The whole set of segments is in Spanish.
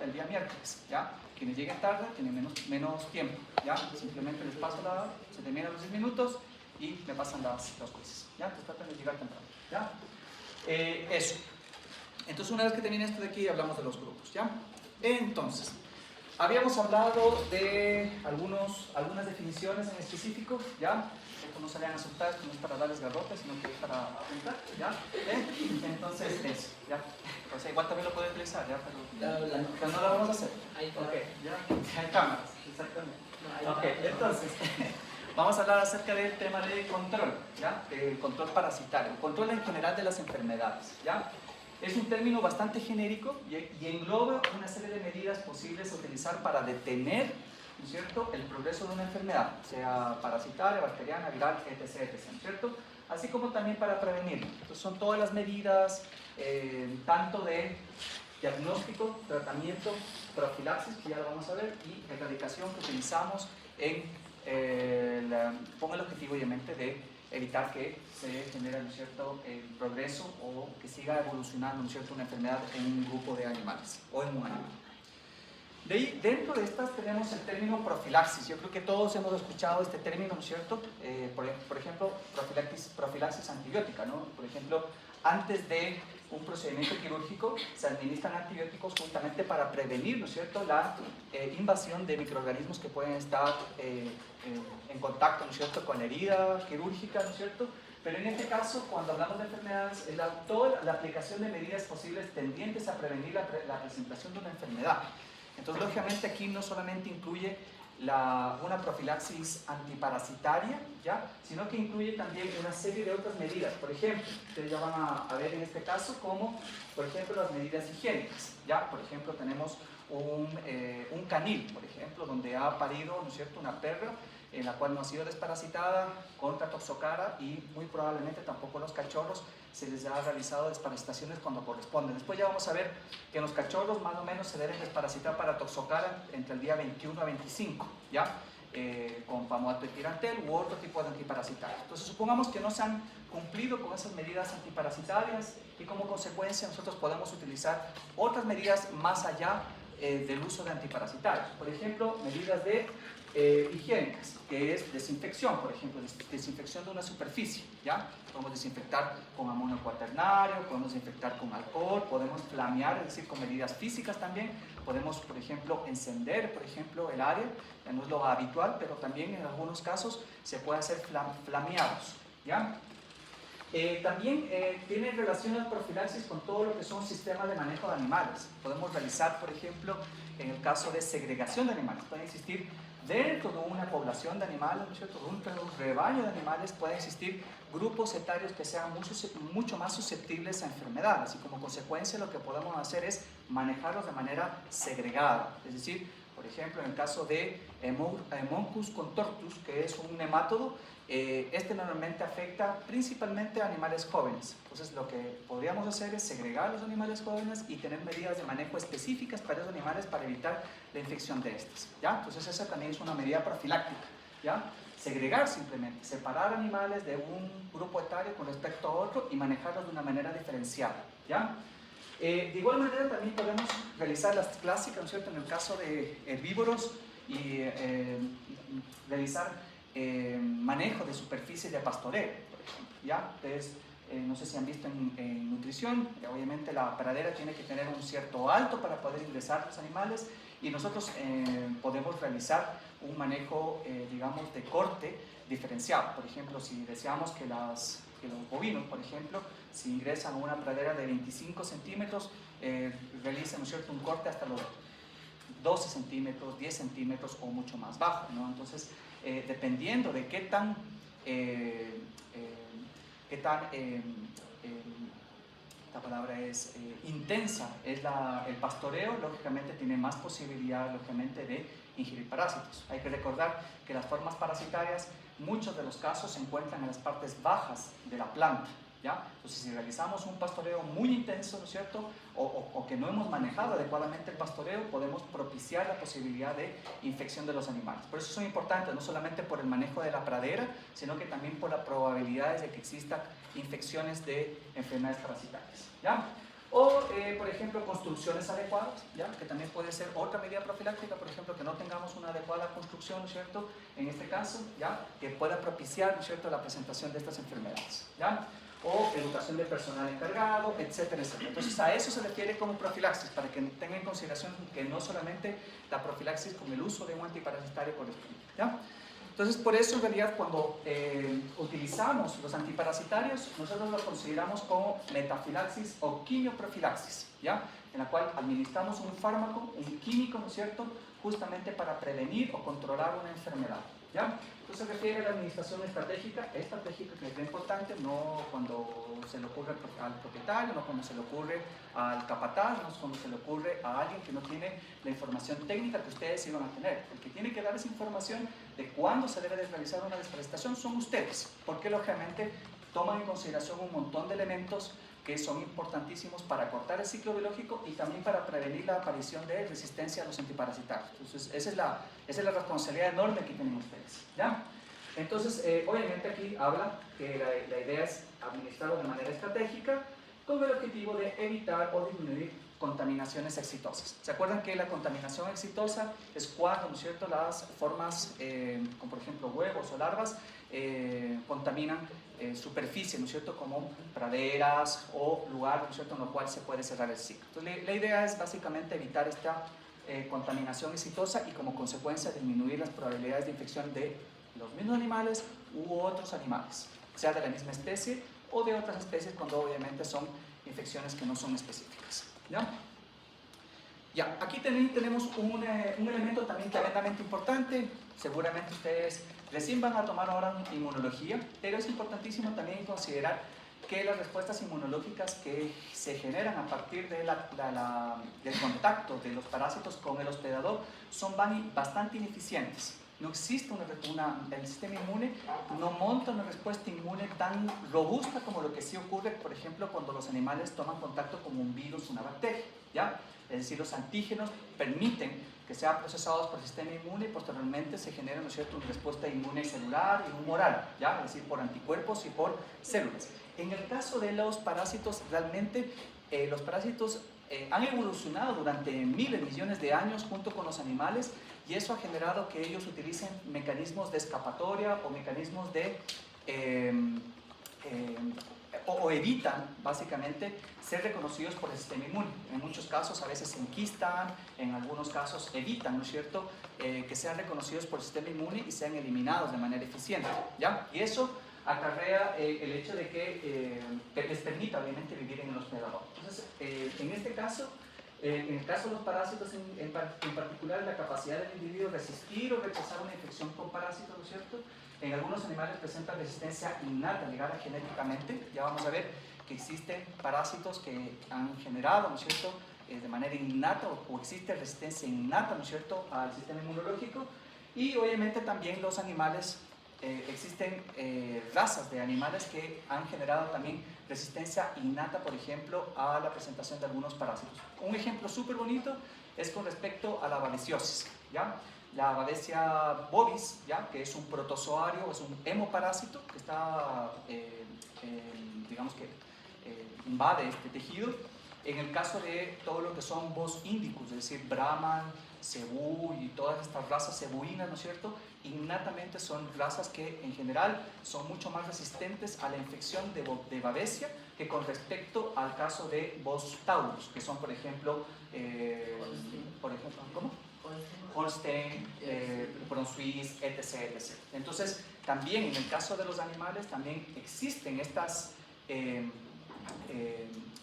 el día miércoles, ¿ya? Quienes lleguen tarde tienen menos tiempo, ¿ya? Simplemente les paso se terminan los 10 minutos y me pasan los quizzes, ¿ya? Entonces tratan de llegar temprano, ¿ya? Eso. Entonces una vez que termine esto de aquí hablamos de los grupos, ¿ya? Entonces, habíamos hablado de algunas definiciones en específico, ¿ya? Esto no se le van a aceptar, esto no es para darles garrotes, sino que es para apuntar, ¿ya? Entonces, eso, ¿ya? O sea, igual también lo pueden utilizar, ¿ya? Pero no lo vamos a hacer. Ok, ¿ya? Hay cámaras, exactamente. Ok, entonces, vamos a hablar acerca del tema de control, ¿ya? El control parasitario, el control en general de las enfermedades, ¿ya? Es un término bastante genérico y engloba una serie de medidas posibles a utilizar para detener, ¿no es cierto?, el progreso de una enfermedad, sea parasitaria, bacteriana, viral, etc., etc., ¿no es cierto?, así como también para prevenirlo. Entonces son todas las medidas, tanto de diagnóstico, tratamiento, profilaxis, que ya lo vamos a ver, y erradicación que utilizamos con el objetivo, obviamente, de evitar que se genere, ¿no es cierto?, el progreso o que siga evolucionando, ¿no es cierto?, una enfermedad en un grupo de animales o en un animal. De ahí, dentro de estas tenemos el término profilaxis. Yo creo que todos hemos escuchado este término, ¿no es cierto? Por ejemplo, profilaxis antibiótica, ¿no? Por ejemplo, antes de un procedimiento quirúrgico se administran antibióticos justamente para prevenir, ¿no es cierto?, la invasión de microorganismos que pueden estar en contacto, ¿no es cierto?, con la herida quirúrgica, ¿no es cierto? Pero en este caso, cuando hablamos de enfermedades, es toda la aplicación de medidas posibles tendientes a prevenir la presentación de una enfermedad. Entonces, lógicamente, aquí no solamente incluye una profilaxis antiparasitaria, ¿ya?, sino que incluye también una serie de otras medidas. Por ejemplo, ustedes ya van a ver en este caso como, por ejemplo, las medidas higiénicas, ¿ya? Por ejemplo, tenemos un canil, por ejemplo, donde ha parido, ¿no es cierto?, una perra en la cual no ha sido desparasitada contra toxocara y muy probablemente tampoco los cachorros se les ha realizado desparasitaciones cuando corresponden. Después ya vamos a ver que los cachorros más o menos se deben desparasitar para toxocara entre el día 21 a 25, ¿ya? Con pamato de tirantel u otro tipo de antiparasitarios. Entonces supongamos que no se han cumplido con esas medidas antiparasitarias y como consecuencia nosotros podemos utilizar otras medidas más allá del uso de antiparasitarios. Por ejemplo, medidas de higiénicas, que es desinfección, por ejemplo, desinfección de una superficie, ¿ya? Podemos desinfectar con amonio cuaternario, podemos desinfectar con alcohol, podemos flamear, es decir, con medidas físicas también, podemos, por ejemplo, encender, por ejemplo, el área, ya no es lo habitual, pero también en algunos casos se puede hacer flameados, ¿ya? También tiene relación la profilaxis con todo lo que son sistemas de manejo de animales. Podemos realizar, por ejemplo, en el caso de segregación de animales, pueden existir dentro de una población de animales, ¿no es cierto?, dentro de un rebaño de animales pueden existir grupos etarios que sean mucho más susceptibles a enfermedades y como consecuencia lo que podemos hacer es manejarlos de manera segregada, es decir, por ejemplo, en el caso de Hemoncus contortus, que es un nemátodo, este normalmente afecta principalmente a animales jóvenes. Entonces lo que podríamos hacer es segregar a los animales jóvenes y tener medidas de manejo específicas para esos animales para evitar la infección de estos, ¿ya? Entonces esa también es una medida profiláctica, ¿ya? Segregar simplemente, separar animales de un grupo etario con respecto a otro y manejarlos de una manera diferenciada, ¿ya? De igual manera también podemos realizar las clásicas, ¿no es cierto?, en el caso de herbívoros y realizar manejo de superficies de pastoreo, por ejemplo, ¿ya? Entonces, no sé si han visto en nutrición, obviamente la pradera tiene que tener un cierto alto para poder ingresar los animales y nosotros podemos realizar un manejo, digamos, de corte diferenciado. Por ejemplo, si deseamos que los bovinos, por ejemplo, si ingresan a una pradera de 25 centímetros, realicen, ¿no es cierto?, un corte hasta los 12 centímetros, 10 centímetros o mucho más bajo, ¿no? Entonces, dependiendo de qué tan esta palabra es intensa es el pastoreo, lógicamente tiene más posibilidad, lógicamente, de ingerir parásitos. Hay que recordar que las formas parasitarias, muchos de los casos se encuentran en las partes bajas de la planta, ¿ya? Entonces, si realizamos un pastoreo muy intenso, ¿no es cierto?, o que no hemos manejado adecuadamente el pastoreo, podemos propiciar la posibilidad de infección de los animales. Por eso son importantes, no solamente por el manejo de la pradera, sino que también por las probabilidades de que existan infecciones de enfermedades parasitarias, ¿ya? O, por ejemplo, construcciones adecuadas, ¿ya? Que también puede ser otra medida profiláctica, por ejemplo, que no tengamos una adecuada construcción, ¿no es cierto? En este caso, ¿ya? Que pueda propiciar, ¿no es cierto?, la presentación de estas enfermedades, ¿ya? O educación del personal encargado, etcétera, etcétera. Entonces, a eso se refiere como profilaxis, para que tengan en consideración que no solamente la profilaxis con el uso de un antiparasitario corresponde, ¿ya? Entonces, por eso en realidad cuando utilizamos los antiparasitarios, nosotros los consideramos como metafilaxis o quimioprofilaxis, ¿ya? En la cual administramos un fármaco, un químico, ¿no es cierto?, justamente para prevenir o controlar una enfermedad, ¿ya? Entonces se refiere a la administración estratégica que es muy importante, no cuando se le ocurre al propietario, no cuando se le ocurre al capataz, no cuando se le ocurre a alguien que no tiene la información técnica que ustedes iban a tener. El que tiene que dar esa información de cuándo se debe de realizar una desparasitación son ustedes, porque lógicamente toman en consideración un montón de elementos que son importantísimos para cortar el ciclo biológico y también para prevenir la aparición de resistencia a los antiparasitarios. Entonces, esa es la responsabilidad enorme que tienen ustedes, ¿ya? Entonces, obviamente aquí habla que la idea es administrarlo de manera estratégica con el objetivo de evitar o disminuir contaminaciones exitosas. ¿Se acuerdan que la contaminación exitosa es cuando, ¿no es cierto?, las formas, como por ejemplo huevos o larvas, contaminan superficie, ¿no es cierto?, como praderas o lugar, ¿no es cierto?, en lo cual se puede cerrar el ciclo. Entonces, la idea es básicamente evitar esta contaminación exitosa y como consecuencia disminuir las probabilidades de infección de los mismos animales u otros animales, sea de la misma especie o de otras especies cuando obviamente son infecciones que no son específicas, ¿ya? Ya, aquí tenemos un elemento también tremendamente importante. Seguramente ustedes recién van a tomar ahora inmunología, pero es importantísimo también considerar que las respuestas inmunológicas que se generan a partir de del contacto de los parásitos con el hospedador son bastante ineficientes. No existe el sistema inmune no monta una respuesta inmune tan robusta como lo que sí ocurre, por ejemplo, cuando los animales toman contacto con un virus, una bacteria, ¿ya? Es decir, los antígenos permiten que sean procesados por el sistema inmune y posteriormente se genera, ¿no es cierto?, una respuesta inmune celular y humoral, ¿ya? Es decir, por anticuerpos y por células. En el caso de los parásitos, realmente los parásitos han evolucionado durante miles, millones de años junto con los animales y eso ha generado que ellos utilicen mecanismos de escapatoria o mecanismos de o evitan básicamente ser reconocidos por el sistema inmune. En muchos casos a veces se enquistan, en algunos casos evitan, ¿no es cierto?, que sean reconocidos por el sistema inmune y sean eliminados de manera eficiente, ¿ya? Y eso acarrea el hecho de que les permita obviamente vivir en el hospedador. Entonces, en este caso, en el caso de los parásitos en particular, la capacidad del individuo de resistir o rechazar una infección con parásitos, ¿no es cierto?, en algunos animales presentan resistencia innata ligada genéticamente. Ya vamos a ver que existen parásitos que han generado, ¿no es cierto?, de manera innata o existe resistencia innata, ¿no es cierto?, al sistema inmunológico. Y obviamente también los animales, existen razas de animales que han generado también resistencia innata, por ejemplo, a la presentación de algunos parásitos. Un ejemplo súper bonito es con respecto a la babesiosis, ¿ya? La Babesia bovis, ¿ya?, que es un protozoario, es un hemoparásito que está, digamos que invade este tejido. En el caso de todo lo que son Bos indicus, es decir, Brahman, Cebú y todas estas razas cebuinas, ¿no es cierto?, innatamente son razas que en general son mucho más resistentes a la infección de Babesia que con respecto al caso de Bos taurus, que son, por ejemplo, ¿cómo? Holstein, Brunswick, etc., etc. Entonces, también en el caso de los animales, también existen estas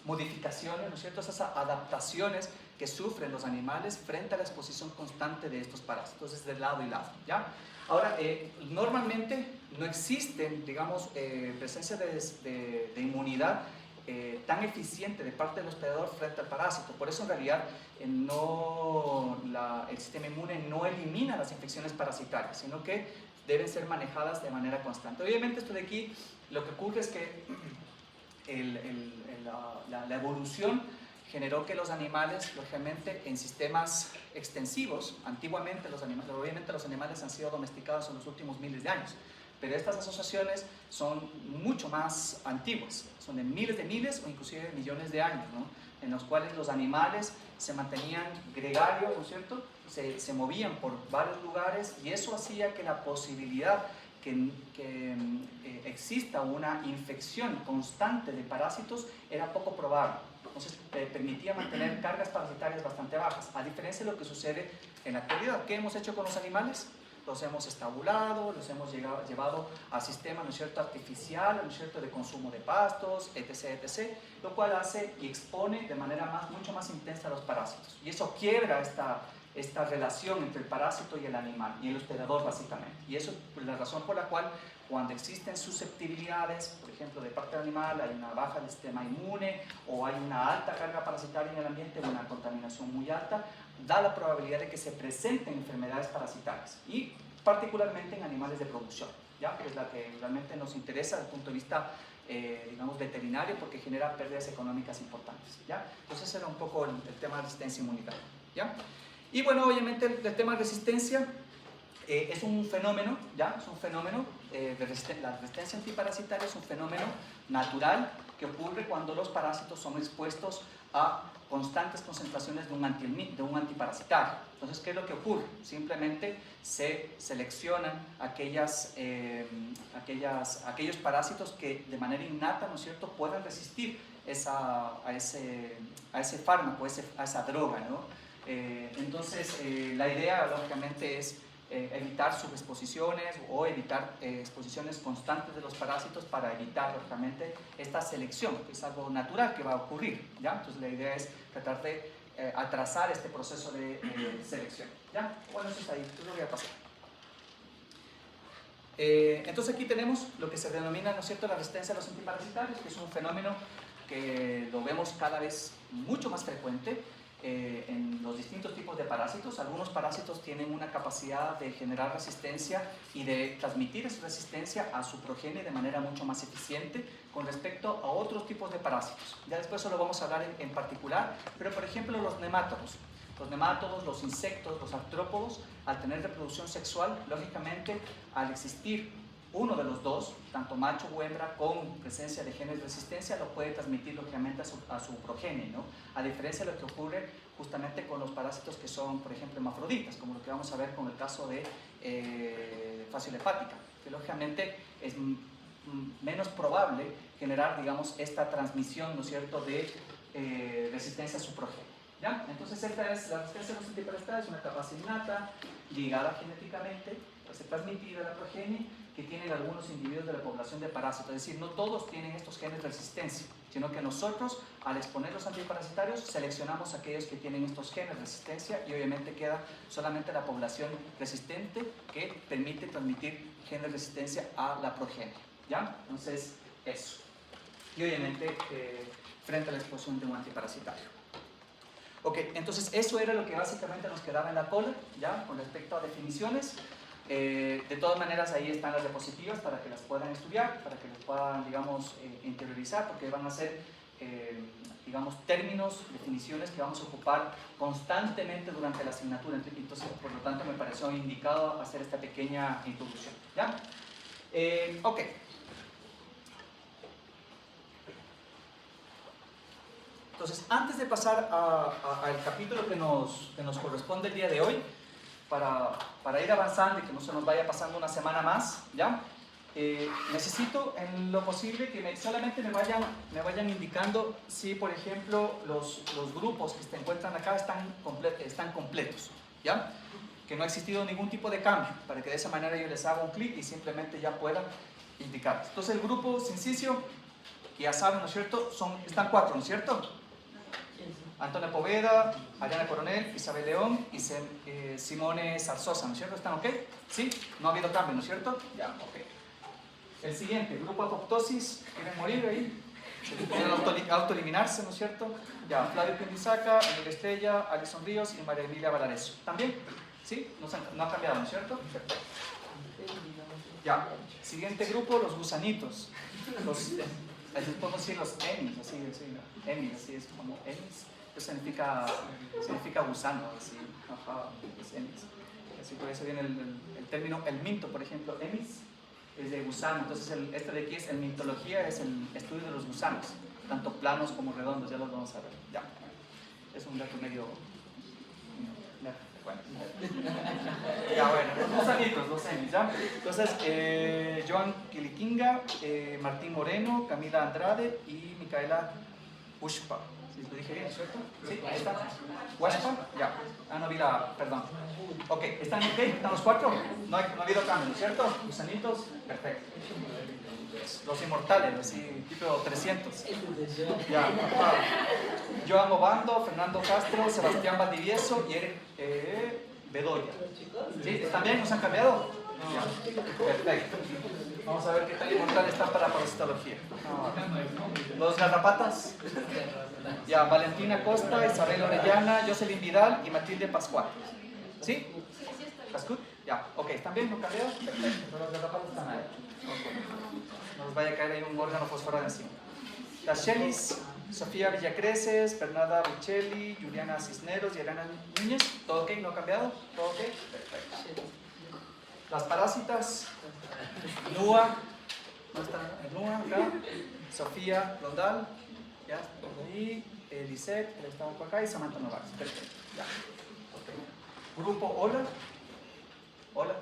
modificaciones, ¿no es cierto?, esas adaptaciones que sufren los animales frente a la exposición constante de estos parásitos, es de lado y lado, ¿ya? Ahora, normalmente no existen, digamos, presencia de inmunidad tan eficiente de parte del hospedador frente al parásito. Por eso en realidad el sistema inmune no elimina las infecciones parasitarias, sino que deben ser manejadas de manera constante. Obviamente esto de aquí, lo que ocurre es que la evolución generó que los animales, lógicamente, en sistemas extensivos, antiguamente obviamente los animales han sido domesticados en los últimos miles de años, pero estas asociaciones son mucho más antiguas, son de miles o inclusive de millones de años, ¿no? En los cuales los animales se mantenían gregarios, ¿no es cierto? Se movían por varios lugares y eso hacía que la posibilidad que exista una infección constante de parásitos era poco probable. Entonces permitía mantener cargas parasitarias bastante bajas, a diferencia de lo que sucede en la actualidad. ¿Qué hemos hecho con los animales? Los hemos estabulado, los hemos llevado a sistemas, ¿no es cierto?, artificial, ¿no es cierto?, de consumo de pastos, etc., lo cual hace y expone de manera mucho más intensa a los parásitos. Y eso quiebra esta relación entre el parásito y el animal, y el hospedador básicamente. Y eso es la razón por la cual cuando existen susceptibilidades, por ejemplo, de parte del animal, hay una baja del sistema inmune, o hay una alta carga parasitaria en el ambiente, una contaminación muy alta, da la probabilidad de que se presenten enfermedades parasitarias, y particularmente en animales de producción, ¿ya? Que es la que realmente nos interesa desde el punto de vista, digamos, veterinario, porque genera pérdidas económicas importantes, ¿ya? Entonces ese era un poco el tema de resistencia inmunitaria, ¿ya? Y bueno, obviamente el tema de resistencia es un fenómeno, ¿ya? Es un fenómeno, la resistencia antiparasitaria es un fenómeno natural que ocurre cuando los parásitos son expuestos a constantes concentraciones de un antiparasitario. Entonces, ¿qué es lo que ocurre? Simplemente se seleccionan aquellos parásitos que de manera innata, ¿no es cierto?, puedan resistir a ese fármaco, a esa droga, ¿no? Entonces, la idea, lógicamente, es evitar subexposiciones o evitar exposiciones constantes de los parásitos para evitar, lógicamente, esta selección, que es algo natural que va a ocurrir, ¿ya? Entonces, la idea es tratar de atrasar este proceso de selección, ¿ya? Bueno, eso está ahí, eso lo voy a pasar. Entonces, aquí tenemos lo que se denomina, ¿no es cierto?, la resistencia a los antiparasitarios, que es un fenómeno que lo vemos cada vez mucho más frecuente en los distintos tipos de parásitos. Algunos parásitos tienen una capacidad de generar resistencia y de transmitir esa resistencia a su progenie de manera mucho más eficiente con respecto a otros tipos de parásitos. Ya después eso lo vamos a hablar en particular, pero por ejemplo los nemátodos. Los nemátodos, los insectos, los artrópodos, al tener reproducción sexual, lógicamente, al existir uno de los dos, tanto macho o hembra, con presencia de genes de resistencia, lo puede transmitir lógicamente a su progenie, ¿no? A diferencia de lo que ocurre justamente con los parásitos que son, por ejemplo, hermafroditas, como lo que vamos a ver con el caso de fasciole hepática, que lógicamente es menos probable generar, digamos, esta transmisión, ¿no es cierto?, de resistencia a su progenie, ¿ya? Entonces esta es la resistencia a los antiparasitarios, una capacidad innata, ligada genéticamente, pues se transmitida a la progenie, que tienen algunos individuos de la población de parásitos. Es decir, no todos tienen estos genes de resistencia, sino que nosotros, al exponer los antiparasitarios, seleccionamos aquellos que tienen estos genes de resistencia y obviamente queda solamente la población resistente que permite transmitir genes de resistencia a la progenie, ¿ya? Entonces, eso. Y obviamente, frente a la exposición de un antiparasitario. Ok, entonces eso era lo que básicamente nos quedaba en la cola, ¿ya? Con respecto a definiciones. De todas maneras, ahí están las diapositivas para que las puedan estudiar, para que las puedan, digamos, interiorizar, porque van a ser, digamos, términos, definiciones que vamos a ocupar constantemente durante la asignatura. Entonces, por lo tanto, me pareció indicado hacer esta pequeña introducción, ¿ya? Ok. Entonces, antes de pasar al capítulo que nos corresponde el día de hoy, para ir avanzando y que no se nos vaya pasando una semana más, ¿ya? Necesito en lo posible que solamente me vayan indicando si, por ejemplo, los grupos que se encuentran acá están completos, ¿ya? Que no ha existido ningún tipo de cambio, para que de esa manera yo les haga un clic y simplemente ya pueda indicar. Entonces el grupo Sincicio, que ya saben, ¿no es cierto? Están 4, ¿no es cierto? Antonio Poveda, Ariana Coronel, Isabel León y Simone Zarzosa, ¿no es cierto? ¿Están ok? ¿Sí? No ha habido cambio, ¿no es cierto? Ya, ok. El siguiente, grupo Apoptosis, ¿quieren morir ahí? ¿Quieren autoeliminarse, ¿no es cierto? Ya, Flavio Pindizaca, Emilio Estrella, Alison Ríos y María Emilia Valareso. ¿También? ¿Sí? No ha cambiado, ¿no es cierto? Perfecto. Ya, siguiente grupo, los gusanitos. Les podemos decir los emis, así es como emis. Eso significa gusano, así, ajá, los emis. Así por eso viene el término, el minto, por ejemplo, emis, es de gusano. Entonces, este de aquí es helmintología, es el estudio de los gusanos, tanto planos como redondos, ya los vamos a ver. Ya. Es un dato medio... Bueno. Ya, bueno, los gusanitos, los semis, ¿ya? Entonces, Joan Quiliquinga, Martín Moreno, Camila Andrade y Micaela Ushpa. ¿Sí lo dije bien, cierto? Sí, ahí está. ¿Ushpa? Ya. Ah, no vi la... perdón. Ok, ¿están ok? ¿Están los cuatro? No ha habido cambio, ¿cierto? Gusanitos, perfecto. Los inmortales, así, tipo 300. Ya. Joan Obando, Fernando Castro, Sebastián Valdivieso y Eric Bedoya. ¿Sí? ¿Están bien? ¿Nos han cambiado? Ya. Perfecto. Vamos a ver qué tan inmortales están para parasitología. Los garrapatas. Ya, Valentina Costa, Isabel Orellana, Jocelyn Vidal y Matilde Pascual. ¿Sí? ¿Pascut? Ya, ok, ¿están bien? ¿No han cambiado? Perfecto. Los garrapatas están ahí. Okay. No nos vaya a caer ahí un órgano fosforado encima. Las Shellys, Sofía Villacreces, Bernarda Buccelli, Juliana Cisneros y Elena Núñez. ¿Todo ok? ¿No ha cambiado? ¿Todo ok? Perfecto. Las parásitas, Nua, ¿no está Nua acá? Sofía Rondal, ya, por ahí, Lisette, que está por acá, y Samantha Novas. Perfecto, ya. Okay. Grupo Hola. Hola.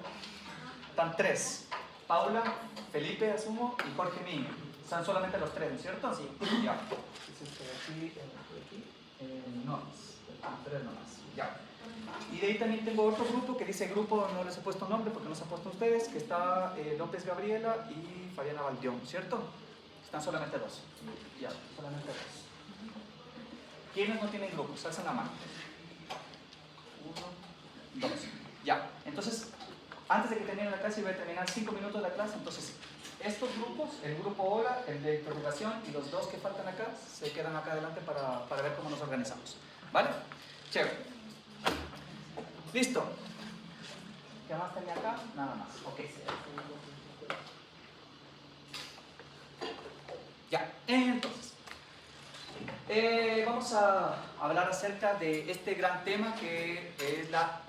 Están tres. Paula, Felipe, asumo, y Jorge Miño. Están solamente los tres, ¿no es cierto? Sí. Ya. Aquí, no, tres nomás. Ya. Y de ahí también tengo otro grupo que dice grupo, no les he puesto nombre porque no se han puesto ustedes, que está López Gabriela y Fabiana Valdión, ¿cierto? Están solamente dos. Ya, solamente dos. ¿Quiénes no tienen grupos? Alzan la mano. 1, 2. Ya. Entonces, antes de que termine la clase, voy a terminar 5 minutos de la clase. Entonces, estos grupos, el grupo hola, el de interrogación y los dos que faltan acá, se quedan acá adelante para ver cómo nos organizamos. ¿Vale? Chévere. ¿Listo? ¿Qué más tenía acá? Nada más. Ok. Ya. Entonces, vamos a hablar acerca de este gran tema que es la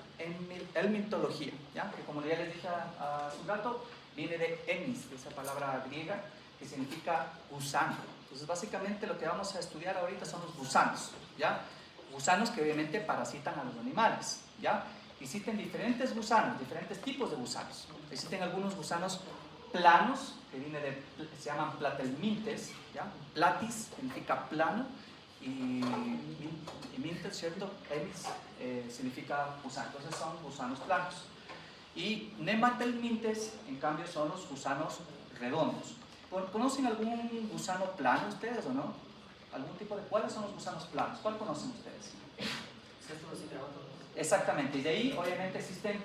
helmintología, ¿ya? Que como ya les dije hace un rato, viene de hemis, de esa palabra griega que significa gusano. Entonces básicamente lo que vamos a estudiar ahorita son los gusanos, ¿ya? Gusanos que obviamente parasitan a los animales, ¿ya? Existen diferentes gusanos, diferentes tipos de gusanos. Existen algunos gusanos planos, que se llaman platelmintes, ¿ya? Platis significa plano, y mintes, ¿cierto? Hemis significa gusano. Entonces son gusanos planos. Y nematelmintes, en cambio, son los gusanos redondos. ¿Conocen algún gusano plano ustedes o no? ¿Algún tipo de? ¿Cuáles son los gusanos planos? ¿Cuál conocen ustedes? Exactamente. Y de ahí, obviamente, existen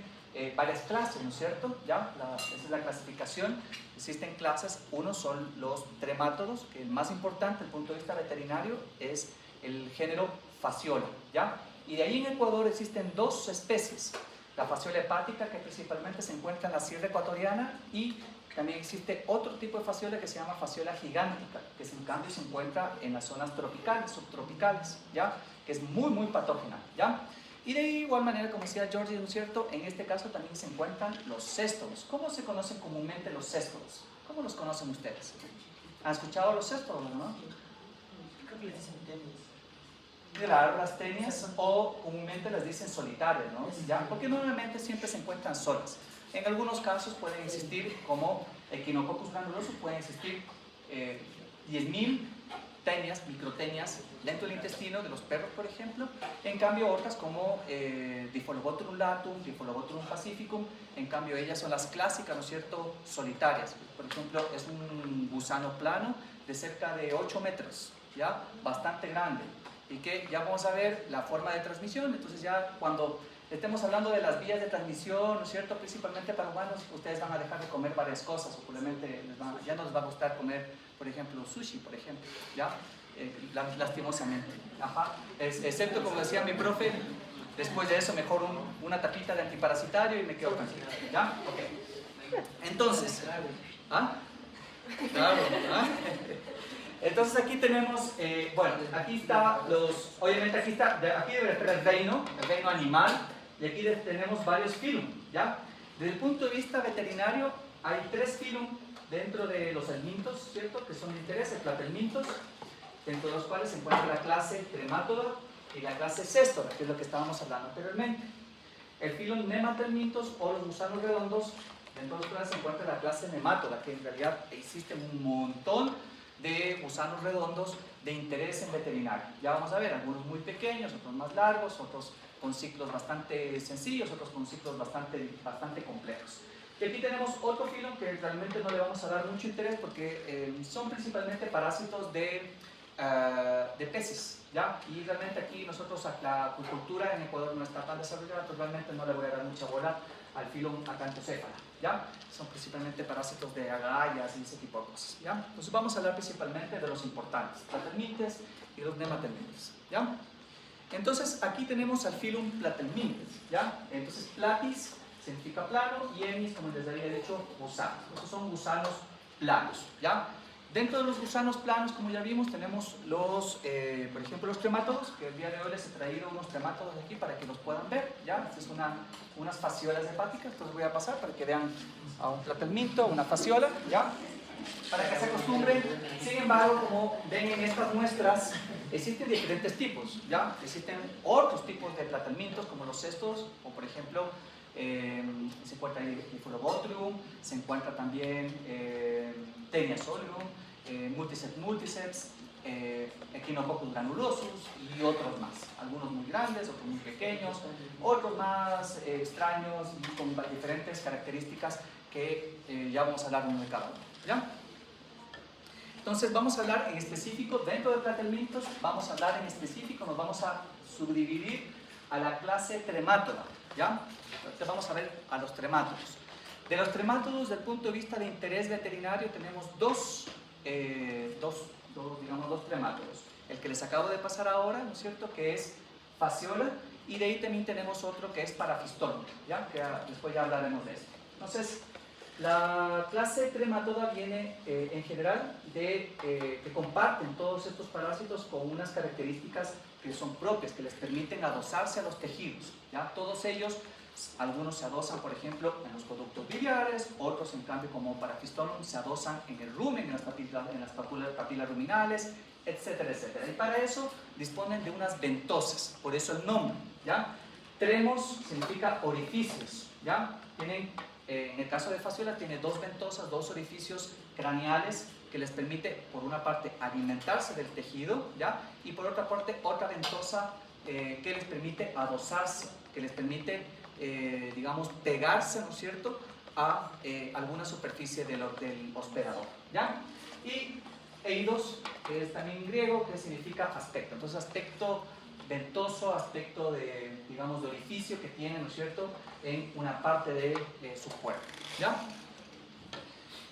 varias clases, ¿no es cierto? ¿Ya? Esa es la clasificación. Existen clases. Uno son los tremátodos, que el más importante desde el punto de vista veterinario es el género Phaseola, ¿ya? Y de ahí en Ecuador existen dos especies. La Phaseola hepática, que principalmente se encuentra en la sierra ecuatoriana, y también existe otro tipo de Phaseola que se llama Phaseola gigántica, que en cambio se encuentra en las zonas tropicales, subtropicales, ¿ya? Que es muy, muy patógena, ¿ya? Y de igual manera, como decía George, ¿no es cierto? En este caso también se encuentran los céstodos. ¿Cómo se conocen comúnmente los céstodos? ¿Cómo los conocen ustedes? ¿Han escuchado los céstodos, no? Creo que les dicen tenias. Claro, las tenias, o comúnmente las dicen solitarias, ¿no? ¿Ya? Porque normalmente siempre se encuentran solas. En algunos casos pueden existir, como Echinococcus granulosus, pueden existir 10.000 tenias, microtenias, dentro del intestino de los perros, por ejemplo. En cambio, otras como Diphyllobothrum latum, Diphyllobothrum pacificum, en cambio ellas son las clásicas, ¿no es cierto?, solitarias. Por ejemplo, es un gusano plano de cerca de 8 metros, ¿ya? Bastante grande. Y que ya vamos a ver la forma de transmisión. Entonces ya cuando estemos hablando de las vías de transmisión, ¿no es cierto?, principalmente para humanos, ustedes van a dejar de comer varias cosas, o probablemente ya no les va a gustar comer, por ejemplo, sushi, por ejemplo, ¿ya? Lastimosamente. Ajá. Excepto, como decía mi profe, después de eso mejor una tapita de antiparasitario y me quedo tranquilo, ¿ya? Ok. Entonces, ¿ah? Claro, ¿ah? Entonces aquí tenemos, bueno, aquí está obviamente aquí debe estar el reino animal, y aquí tenemos varios filum, ¿ya? Desde el punto de vista veterinario hay 3 filum dentro de los helmintos, ¿cierto? Que son de interés, el platelmintos, dentro de los cuales se encuentra la clase tremátoda y la clase céstora, que es lo que estábamos hablando anteriormente. El filum nematelmintos o los gusanos redondos, dentro de los cuales se encuentra la clase nemátoda, que en realidad existen un montón de gusanos redondos de interés en veterinario. Ya vamos a ver, algunos muy pequeños, otros más largos, otros con ciclos bastante sencillos, otros con ciclos bastante complejos. Y aquí tenemos otro filum que realmente no le vamos a dar mucho interés porque son principalmente parásitos de peces, ¿ya? Y realmente aquí nosotros, la acuicultura en Ecuador no está tan desarrollada, entonces realmente no le voy a dar mucha bola al filum Acanthocéphala, ¿ya? Son principalmente parásitos de agallas y ese tipo de cosas, ¿ya? Entonces vamos a hablar principalmente de los importantes, platelmintes y los nematelmintes, ¿ya? Entonces aquí tenemos al filum platelmintes, ¿ya? Entonces platis significa plano y emis, como les había dicho, gusanos. Estos son gusanos planos, ¿ya? Dentro de los gusanos planos, como ya vimos, tenemos los, por ejemplo, los tremátodos, que el día de hoy les he traído unos tremátodos aquí para que los puedan ver, ¿ya? Esta es unas fasciolas hepáticas, entonces voy a pasar para que vean a un platelminto, una fasciola, ¿ya? Para que se acostumbren. Sin embargo, como ven en estas muestras, existen diferentes tipos, ¿ya? Existen otros tipos de platelmintos, como los cestos, o por ejemplo, se encuentra el Furobotrium, se encuentra también Taenia solium, multiceps, Echinococcus granulosus y otros más. Algunos muy grandes, otros muy pequeños, otros más extraños y con diferentes características que ya vamos a hablar uno de cada uno, ¿ya? Entonces vamos a hablar en específico, dentro de platelmintos, vamos a hablar en específico, nos vamos a subdividir a la clase tremátoda, ¿ya? Entonces vamos a ver a los tremátodos. De los tremátodos, desde el punto de vista de interés veterinario, tenemos dos tremátodos. El que les acabo de pasar ahora, ¿no es cierto?, que es fasciola, y de ahí también tenemos otro que es parafistón, ¿ya? Que después ya hablaremos de esto. Entonces, la clase tremátoda viene en general que comparten todos estos parásitos con unas características que son propias, que les permiten adosarse a los tejidos, ¿ya? Todos ellos, algunos se adosan, por ejemplo, en los conductos biliares, otros, en cambio, como parafistón, se adosan en el rumen, en las papilas ruminales, etcétera, etcétera. Y para eso disponen de unas ventosas, por eso el nombre, ¿ya? Tremos significa orificios, ¿ya? Tienen, en el caso de fasciola, tiene dos ventosas, dos orificios craneales que les permite, por una parte, alimentarse del tejido, ¿ya? Y por otra parte, otra ventosa que les permite adosarse, que les permite, digamos, pegarse, ¿no es cierto?, a alguna superficie del hospedador, ¿ya? Y eidos, que es también griego, que significa aspecto. Entonces, aspecto ventoso, aspecto de, digamos, de orificio que tiene, ¿no es cierto?, en una parte de su cuerpo, ¿ya?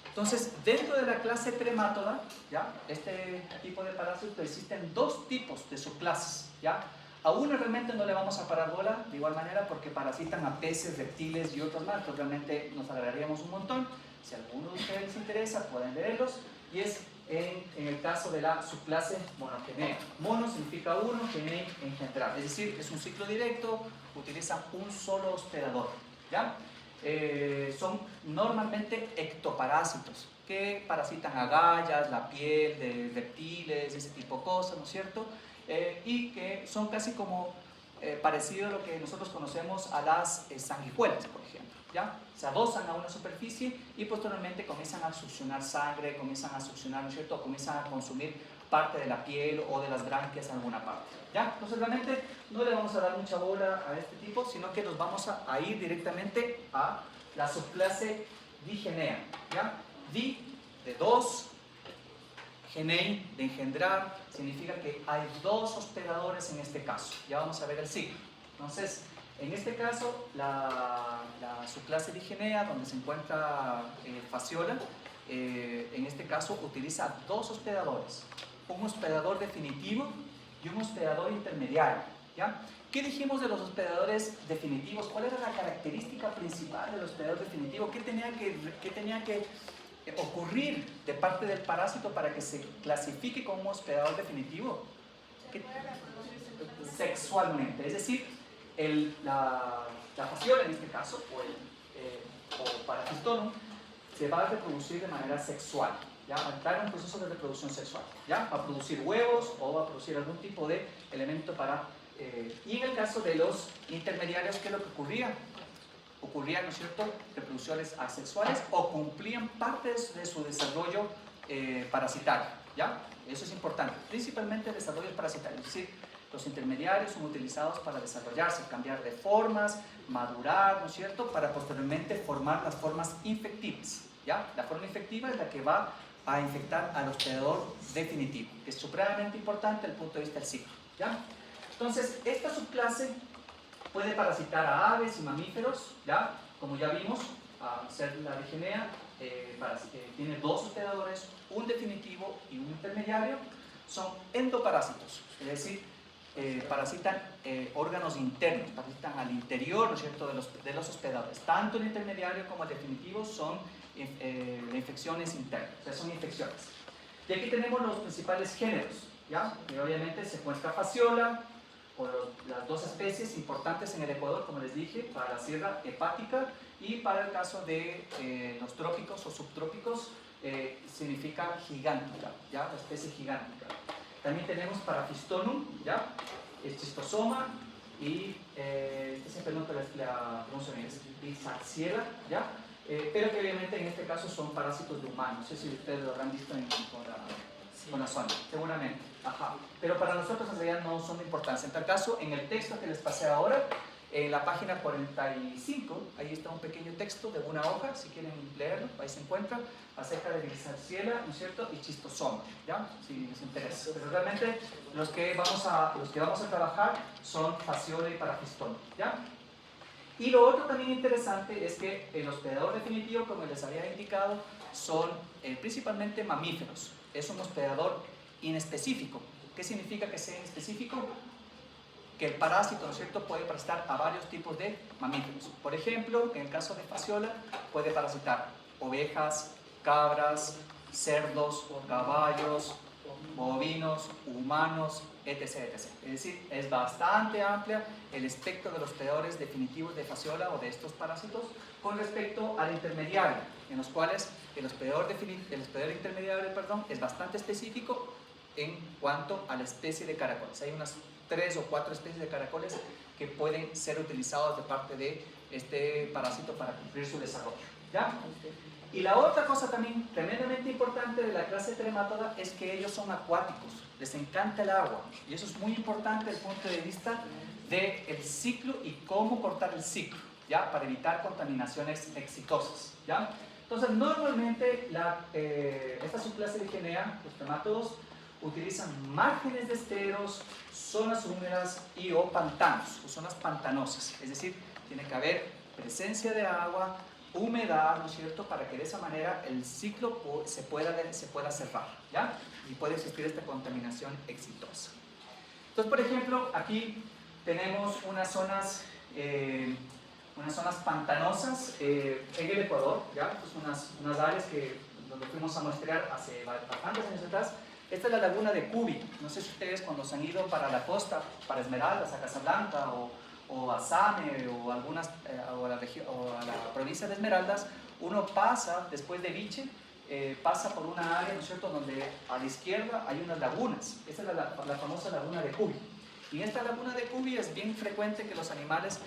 Entonces, dentro de la clase tremátoda, ¿ya?, este tipo de parásitos, existen dos tipos de subclases, ¿ya? A uno realmente no le vamos a parar bola, de igual manera, porque parasitan a peces, reptiles y otros más, entonces realmente nos alegraríamos un montón. Si a alguno de ustedes les interesa, pueden leerlos, y es en el caso de la subclase monogenea. Mono significa uno, genei, engendrar, es decir, es un ciclo directo, utilizan un solo hospedador, ¿ya? Son normalmente ectoparásitos que parasitan agallas, la piel de reptiles, ese tipo de cosas, ¿no es cierto? Y que son casi como parecido a lo que nosotros conocemos a las sanguijuelas, por ejemplo, ¿ya? Se adosan a una superficie y posteriormente comienzan a succionar sangre, comienzan a succionar, ¿no es cierto?, comienzan a consumir parte de la piel o de las branquias en alguna parte, ¿ya? Entonces realmente no le vamos a dar mucha bola a este tipo, sino que nos vamos a ir directamente a la subclase digenea, ¿ya? Di, de dos, genei, de engendrar, significa que hay dos hospedadores en este caso. Ya vamos a ver el ciclo. Entonces, en este caso, la subclase digenea, donde se encuentra fasciola, en este caso utiliza dos hospedadores, un hospedador definitivo y un hospedador intermediario, ¿ya? ¿Qué dijimos de los hospedadores definitivos? ¿Cuál era la característica principal del hospedador definitivo? ¿Qué tenía que ocurrir de parte del parásito para que se clasifique como hospedador definitivo? Sexualmente, es decir, la fasciola en este caso, o parafistolum, se va a reproducir de manera sexual, ¿ya? Va a entrar en un proceso de reproducción sexual, ¿ya? Va a producir huevos o va a producir algún tipo de elemento para... y en el caso de los intermediarios, ¿qué es lo que ocurría? Ocurrían, ¿no es cierto?, reproducciones asexuales o cumplían partes de su desarrollo parasitario, ¿ya? Eso es importante, principalmente el desarrollo parasitario, es decir, los intermediarios son utilizados para desarrollarse, cambiar de formas, madurar, ¿no es cierto?, para posteriormente formar las formas infectivas, ¿ya? La forma infectiva es la que va a infectar al hospedador definitivo, que es supremamente importante desde el punto de vista del ciclo, ¿ya? Entonces, esta subclase puede parasitar a aves y mamíferos, ¿ya? Como ya vimos, al ser la Digenea, tiene dos hospedadores, un definitivo y un intermediario. Son endoparásitos, es decir, parasitan órganos internos, parasitan al interior, ¿no es cierto?, de los hospedadores. Tanto el intermediario como el definitivo son infecciones internas, o sea, son infecciones. Y aquí tenemos los principales géneros, ¿ya? Y obviamente se encuentra Fasciola, con las dos especies importantes en el Ecuador, como les dije, para la sierra hepática y para el caso de los trópicos o subtrópicos, significa gigántica, ¿ya? La especie gigántica. También tenemos Parafistonum, ¿ya? El Schistosoma y siempre noto la pronunciación es Bisaxiela, ¿ya? Pero que obviamente en este caso son parásitos de humanos. No sé si ustedes lo habrán visto con la zona, seguramente. Ajá. Pero para nosotros en realidad no son de importancia. En tal caso, en el texto que les pasé ahora, en la página 45, ahí está un pequeño texto de una hoja, si quieren leerlo, ahí se encuentra, acerca de Bisaxiela, ¿no es cierto?, y Schistosoma, ¿ya? Si les interesa. Pero realmente los que vamos a trabajar son Fasciola y Parafistonum, ¿ya? Y lo otro también interesante es que el hospedador definitivo, como les había indicado, son principalmente mamíferos. Es un hospedador inespecífico. ¿Qué significa que sea inespecífico? Que el parásito, ¿no es cierto?, puede parasitar a varios tipos de mamíferos. Por ejemplo, en el caso de Fasciola, puede parasitar ovejas, cabras, cerdos, caballos, bovinos, humanos, etc., etc. Es decir, es bastante amplia el espectro de los hospedadores definitivos de Fasciola o de estos parásitos con respecto al intermediario, en los cuales el hospedador intermediario, es bastante específico en cuanto a la especie de caracoles. Hay unas 3 o 4 especies de caracoles que pueden ser utilizados de parte de este parásito para cumplir su desarrollo, ¿ya? Y la otra cosa también tremendamente importante de la clase Tremátoda es que ellos son acuáticos, les encanta el agua, y eso es muy importante desde el punto de vista del ciclo y cómo cortar el ciclo, ¿ya? Para evitar contaminaciones exitosas, ¿ya? Entonces, normalmente esta subclase de Digenea, los tremátodos, utilizan márgenes de esteros, zonas húmedas y o pantanos, o zonas pantanosas, es decir, tiene que haber presencia de agua, humedad, ¿no es cierto?, para que de esa manera el ciclo se pueda cerrar, ¿ya? Y puede existir esta contaminación exitosa. Entonces, por ejemplo, aquí tenemos unas zonas pantanosas en el Ecuador, ¿ya? Pues unas áreas donde fuimos a muestrear hace bastantes años atrás. Esta es la laguna de Cubi. No sé si ustedes cuando se han ido para la costa, para Esmeraldas, a Casablanca o a Same o a la provincia de Esmeraldas, uno pasa después de Viche, pasa por una área, ¿no es cierto?, donde a la izquierda hay unas lagunas. Esta es la famosa laguna de Cubi. Y en esta laguna de Cubi es bien frecuente que los animales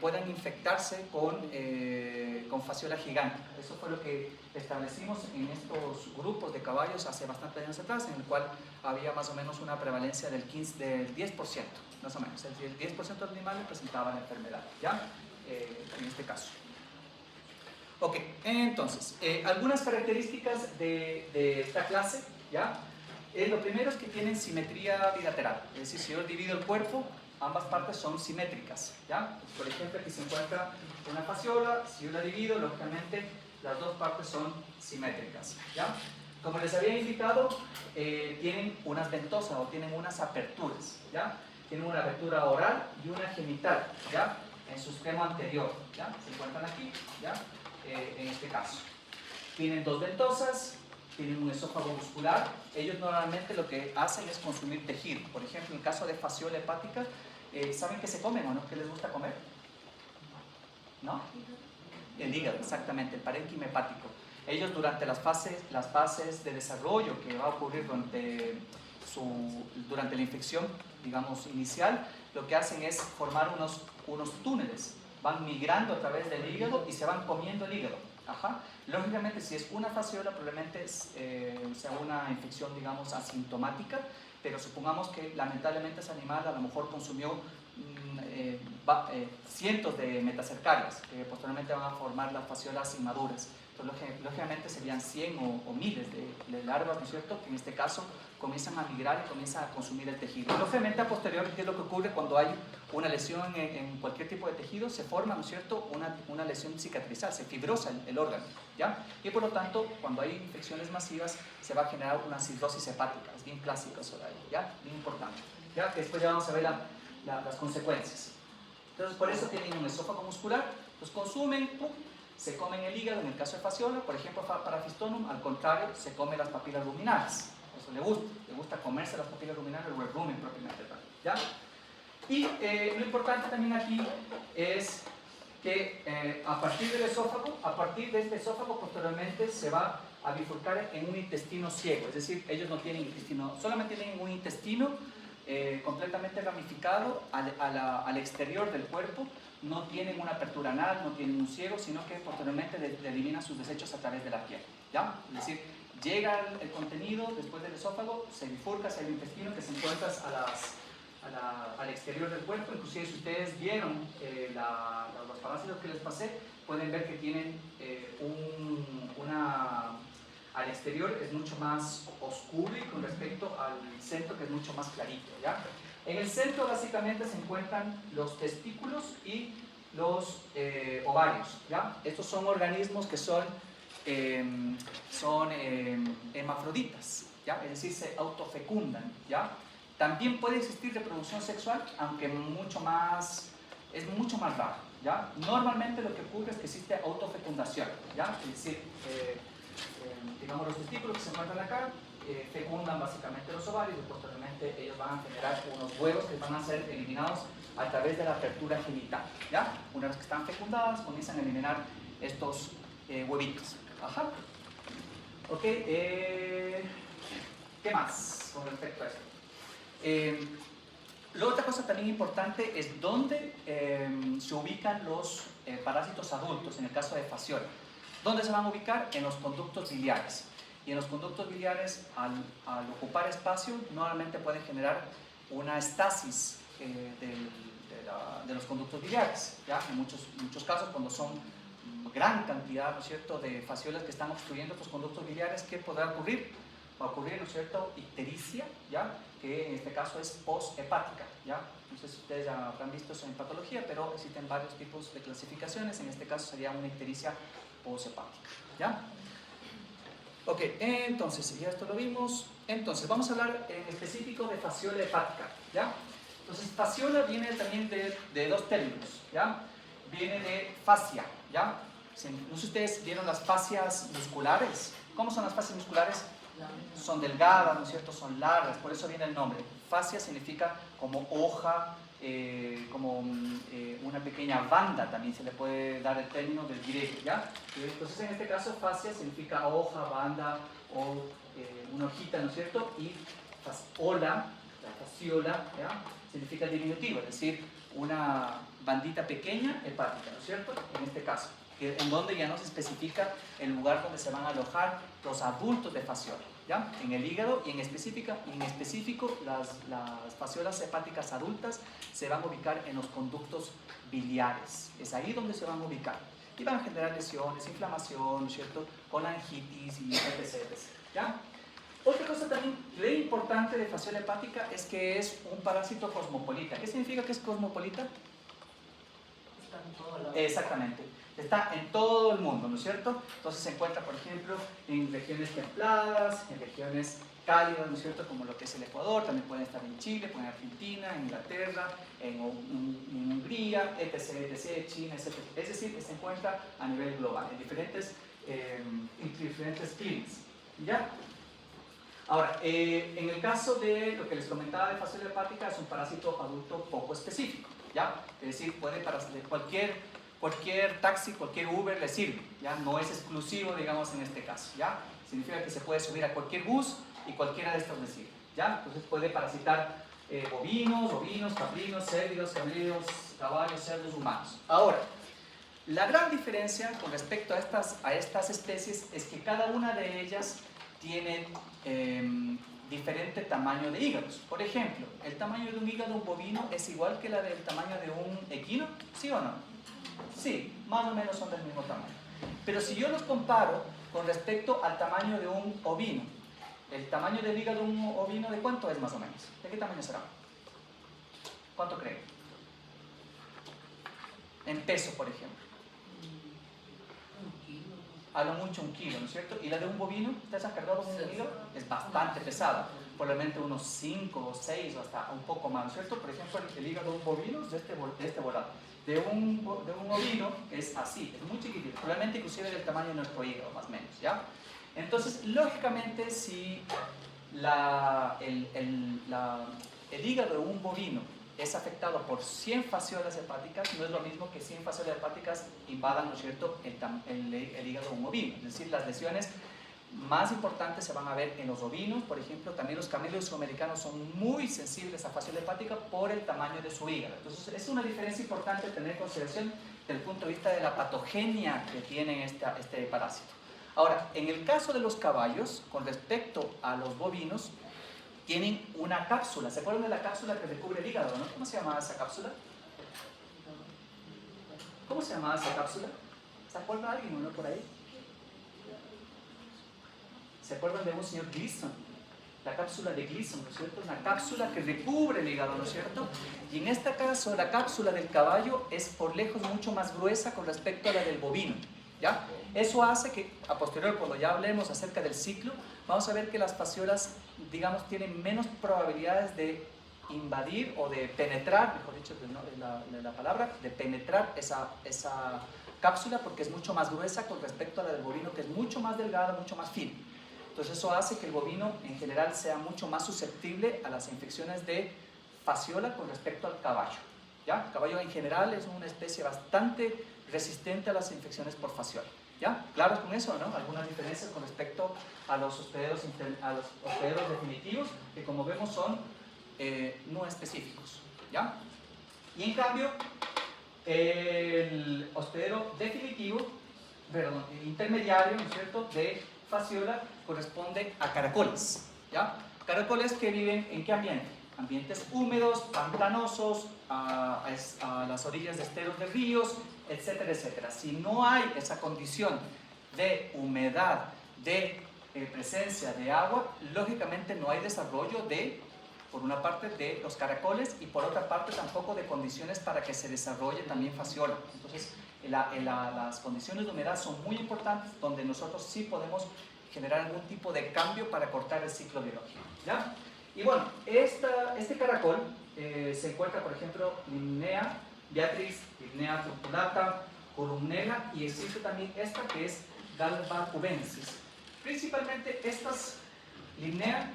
puedan infectarse con Fasciola gigante. Eso fue lo que establecimos en estos grupos de caballos hace bastantes años atrás, en el cual había más o menos una prevalencia del 10%, más o menos. El 10% de los animales presentaban la enfermedad, ¿ya? En este caso. Ok, entonces, algunas características de esta clase, ¿ya? Lo primero es que tienen simetría bilateral, es decir, si yo divido el cuerpo, ambas partes son simétricas, ¿ya? Por ejemplo, aquí se encuentra una fasciola, si yo la divido, lógicamente las dos partes son simétricas, ¿ya? Como les había indicado, tienen unas ventosas o tienen unas aperturas, ¿ya? Tienen una apertura oral y una genital, ¿ya? En su extremo anterior, ¿ya? Se encuentran aquí, ¿ya? En este caso. Tienen dos ventosas, tienen un esófago muscular. Ellos normalmente lo que hacen es consumir tejido. Por ejemplo, en el caso de Fasciola hepática, ¿saben qué se comen o no? ¿Qué les gusta comer? ¿No? El hígado, exactamente, el parénquima hepático. Ellos durante las fases de desarrollo que va a ocurrir durante la infección, digamos, inicial, lo que hacen es formar unos túneles, van migrando a través del hígado y se van comiendo el hígado. Ajá. Lógicamente, si es una fasciola, probablemente sea una infección, digamos, asintomática, pero supongamos que lamentablemente ese animal a lo mejor consumió cientos de metacercarias, que posteriormente van a formar las fasciolas inmaduras. Entonces, lógicamente serían 100 o miles de larvas, ¿no es cierto?, que en este caso comienzan a migrar y comienzan a consumir el tejido. Lógicamente, a posteriori, ¿qué es lo que ocurre cuando hay una lesión en cualquier tipo de tejido? Se forma, ¿no es cierto?, una lesión cicatrizal, se fibrosa el órgano, ¿ya? Y por lo tanto, cuando hay infecciones masivas, se va a generar una cirrosis hepática. Es bien clásico eso de ahí, ¿ya? Bien importante, ¿ya? Que después ya vamos a ver las consecuencias. Entonces, por eso tienen un esófago muscular, los consumen, ¡pum!, se comen el hígado en el caso de fasciola. Por ejemplo, Parafistonum, al contrario, se come las papilas ruminales. Eso le gusta comerse las papilas ruminales o el rumen propiamente tal, ¿ya? Y lo importante también aquí es que a partir del esófago, a partir de este esófago, posteriormente se va a bifurcar en un intestino ciego. Es decir, ellos no tienen intestino, solamente tienen un intestino completamente ramificado al exterior del cuerpo. No tienen una apertura anal, no tienen un ciego, sino que posteriormente eliminan sus desechos a través de la piel, ¿ya? Es decir, llega el contenido después del esófago, se bifurca hacia el intestino que se encuentra al exterior del cuerpo. Inclusive si ustedes vieron los parásitos que les pasé, pueden ver que tienen al exterior es mucho más oscuro y con respecto al centro, que es mucho más clarito, ¿ya? En el centro básicamente se encuentran los testículos y los ovarios, ¿ya? Estos son organismos que son hermafroditas, ¿ya? Es decir, se autofecundan, ¿ya? También puede existir reproducción sexual, aunque es mucho más raro, ¿ya? Normalmente lo que ocurre es que existe autofecundación, ¿ya? Es decir, digamos, los testículos que se encuentran acá fecundan básicamente los ovarios y posteriormente ellos van a generar unos huevos que van a ser eliminados a través de la apertura genital, ¿ya? Una vez que están fecundadas, comienzan a eliminar estos huevitos. Ajá. Ok, ¿qué más con respecto a esto? La otra cosa también importante es dónde se ubican los parásitos adultos, en el caso de fasciola. ¿Dónde se van a ubicar? En los conductos biliares. Y en los conductos biliares, al ocupar espacio, normalmente pueden generar una estasis de los conductos biliares, ¿ya? En muchos casos, cuando son gran cantidad, ¿no es cierto?, de fasciolas que están obstruyendo estos conductos biliares, ¿qué podrá ocurrir? Va a ocurrir, ¿no es cierto?, ictericia, ¿ya?, que en este caso es poshepática, ¿ya? No sé si ustedes ya habrán visto eso en patología, pero existen varios tipos de clasificaciones. En este caso sería una ictericia poshepática, ¿ya? Ok, entonces, ya esto lo vimos. Entonces, vamos a hablar en específico de fasciola hepática, ¿ya? Entonces, fasciola viene también de dos términos, ¿ya? Viene de fascia, ¿ya? No sé si ustedes vieron las fascias musculares. ¿Cómo son las fascias musculares? Son delgadas, ¿no es cierto? Son largas, por eso viene el nombre. Fascia significa como hoja, como una pequeña banda, también se le puede dar el término del griego, ¿ya? Entonces, en este caso, fascia significa hoja, banda o una hojita, ¿no es cierto? Y fasciola, la fasciola, ¿ya?, significa el diminutivo, es decir, una bandita pequeña hepática, ¿no es cierto? En este caso, en donde ya no se especifica el lugar donde se van a alojar los adultos de fasciola, ¿ya? En el hígado, y en específico las fasciolas hepáticas adultas se van a ubicar en los conductos biliares. Es ahí donde se van a ubicar. Y van a generar lesiones, inflamación, ¿no es cierto?, colangitis y etc. ¿Ya? Otra cosa también re importante de fasciola hepática es que es un parásito cosmopolita. ¿Qué significa que es cosmopolita? Está en todo lado. Exactamente. Está en todo el mundo, ¿no es cierto? Entonces se encuentra, por ejemplo, en regiones templadas, en regiones cálidas, ¿no es cierto?, como lo que es el Ecuador. También pueden estar en Chile, pueden en Argentina, en Inglaterra, en Hungría, etc., China, etc. Es decir, que se encuentra a nivel global, en diferentes climas, ¿ya? Ahora, en el caso de lo que les comentaba de fasciola hepática, es un parásito adulto poco específico, ¿ya? Es decir, puede de cualquier cualquier taxi, cualquier Uber le sirve, ¿ya? No es exclusivo, digamos, en este caso, ¿ya? Significa que se puede subir a cualquier bus y cualquiera de estos le sirve, ¿ya? Entonces puede parasitar bovinos, caprinos, cerdos, camellos, caballos, cerdos, humanos. Ahora, la gran diferencia con respecto a estas especies es que cada una de ellas tiene diferente tamaño de hígados. Por ejemplo, ¿el tamaño de un hígado bovino es igual que la del tamaño de un equino? ¿Sí o no? Sí, más o menos son del mismo tamaño. Pero si yo los comparo con respecto al tamaño de un ovino, ¿el tamaño del hígado de un ovino de cuánto es más o menos? ¿De qué tamaño será? ¿Cuánto creen? En peso, por ejemplo. A lo mucho 1 kilo, ¿no es cierto? ¿Y la de un bovino? ¿Ustedes han cargado un kilo? Es bastante pesada, probablemente unos 5 o 6 o hasta un poco más, ¿no es cierto? Por ejemplo, el hígado de un bovino es de este volado. De un ovino es así, es muy chiquitito, probablemente inclusive del tamaño de nuestro hígado, más o menos, ¿ya? Entonces, lógicamente, si el hígado de un bovino es afectado por 100 fasciolas hepáticas, no es lo mismo que 100 fasciolas hepáticas invadan, ¿no es cierto?, el hígado de un ovino. Es decir, las lesiones más importantes se van a ver en los ovinos, por ejemplo. También los camellos sudamericanos son muy sensibles a fasciola hepática por el tamaño de su hígado. Entonces, es una diferencia importante tener en consideración desde el punto de vista de la patogenia que tiene este parásito. Ahora, en el caso de los caballos, con respecto a los bovinos, tienen una cápsula. ¿Se acuerdan de la cápsula que recubre el hígado, no? ¿Cómo se llamaba esa cápsula? ¿Cómo se llamaba esa cápsula? ¿Se acuerda alguien, no, por ahí? ¿Se acuerdan de un señor Gleason? La cápsula de Gleason, ¿no es cierto? Una cápsula que recubre el hígado, ¿no es cierto? Y en este caso, la cápsula del caballo es por lejos mucho más gruesa con respecto a la del bovino, ¿ya? Eso hace que, a posterior, cuando ya hablemos acerca del ciclo, vamos a ver que las fasciolas, digamos, tienen menos probabilidades de invadir o de penetrar, mejor dicho, de la palabra, de penetrar esa cápsula, porque es mucho más gruesa con respecto a la del bovino, que es mucho más delgada, mucho más fina. Entonces eso hace que el bovino en general sea mucho más susceptible a las infecciones de fasciola con respecto al caballo, ¿ya? El caballo en general es una especie bastante resistente a las infecciones por fasciola, ¿ya? ¿Claros con eso, no? Algunas diferencias con respecto a los hospederos definitivos, que como vemos son no específicos, ¿ya? Y en cambio, el hospedero definitivo, perdón, el intermediario, ¿no es cierto?, de fasciola corresponde a caracoles, ¿ya? Caracoles que viven ¿en qué ambiente? Ambientes húmedos, pantanosos, a las orillas de esteros de ríos, etcétera, etcétera. Si no hay esa condición de humedad, de presencia de agua, lógicamente no hay desarrollo por una parte, de los caracoles y por otra parte tampoco de condiciones para que se desarrolle también fasciola. Entonces, las condiciones de humedad son muy importantes, donde nosotros sí podemos generar algún tipo de cambio para cortar el ciclo biológico, ¿ya? Y bueno, este caracol se encuentra, por ejemplo, Limnea beatrix, Limnea purpurata, Columnella, y existe también esta que es Galba cubensis. Principalmente estas Limnea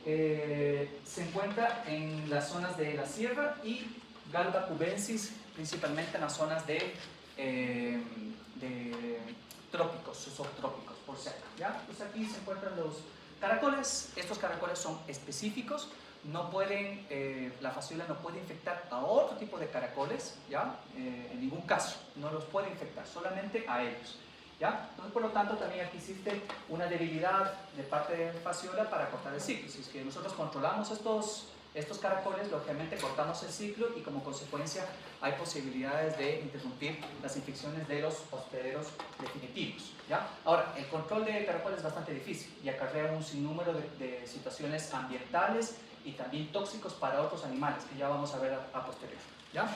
se encuentra en las zonas de la sierra y Galba cubensis principalmente en las zonas de trópicos, subtrópicos, por cerca, ¿ya? Pues aquí se encuentran los caracoles. Estos caracoles son específicos, no pueden, la fasciola no puede infectar a otro tipo de caracoles, ¿ya? En ningún caso, no los puede infectar, solamente a ellos, ¿ya? Entonces, por lo tanto, también aquí existe una debilidad de parte de la fasciola para cortar el ciclo. Si es que nosotros controlamos estos caracoles, lógicamente cortamos el ciclo y como consecuencia hay posibilidades de interrumpir las infecciones de los hospederos definitivos, ¿ya? Ahora, el control de caracoles es bastante difícil y acarrea un sinnúmero de situaciones ambientales y también tóxicos para otros animales, que ya vamos a ver a posterior, ¿ya?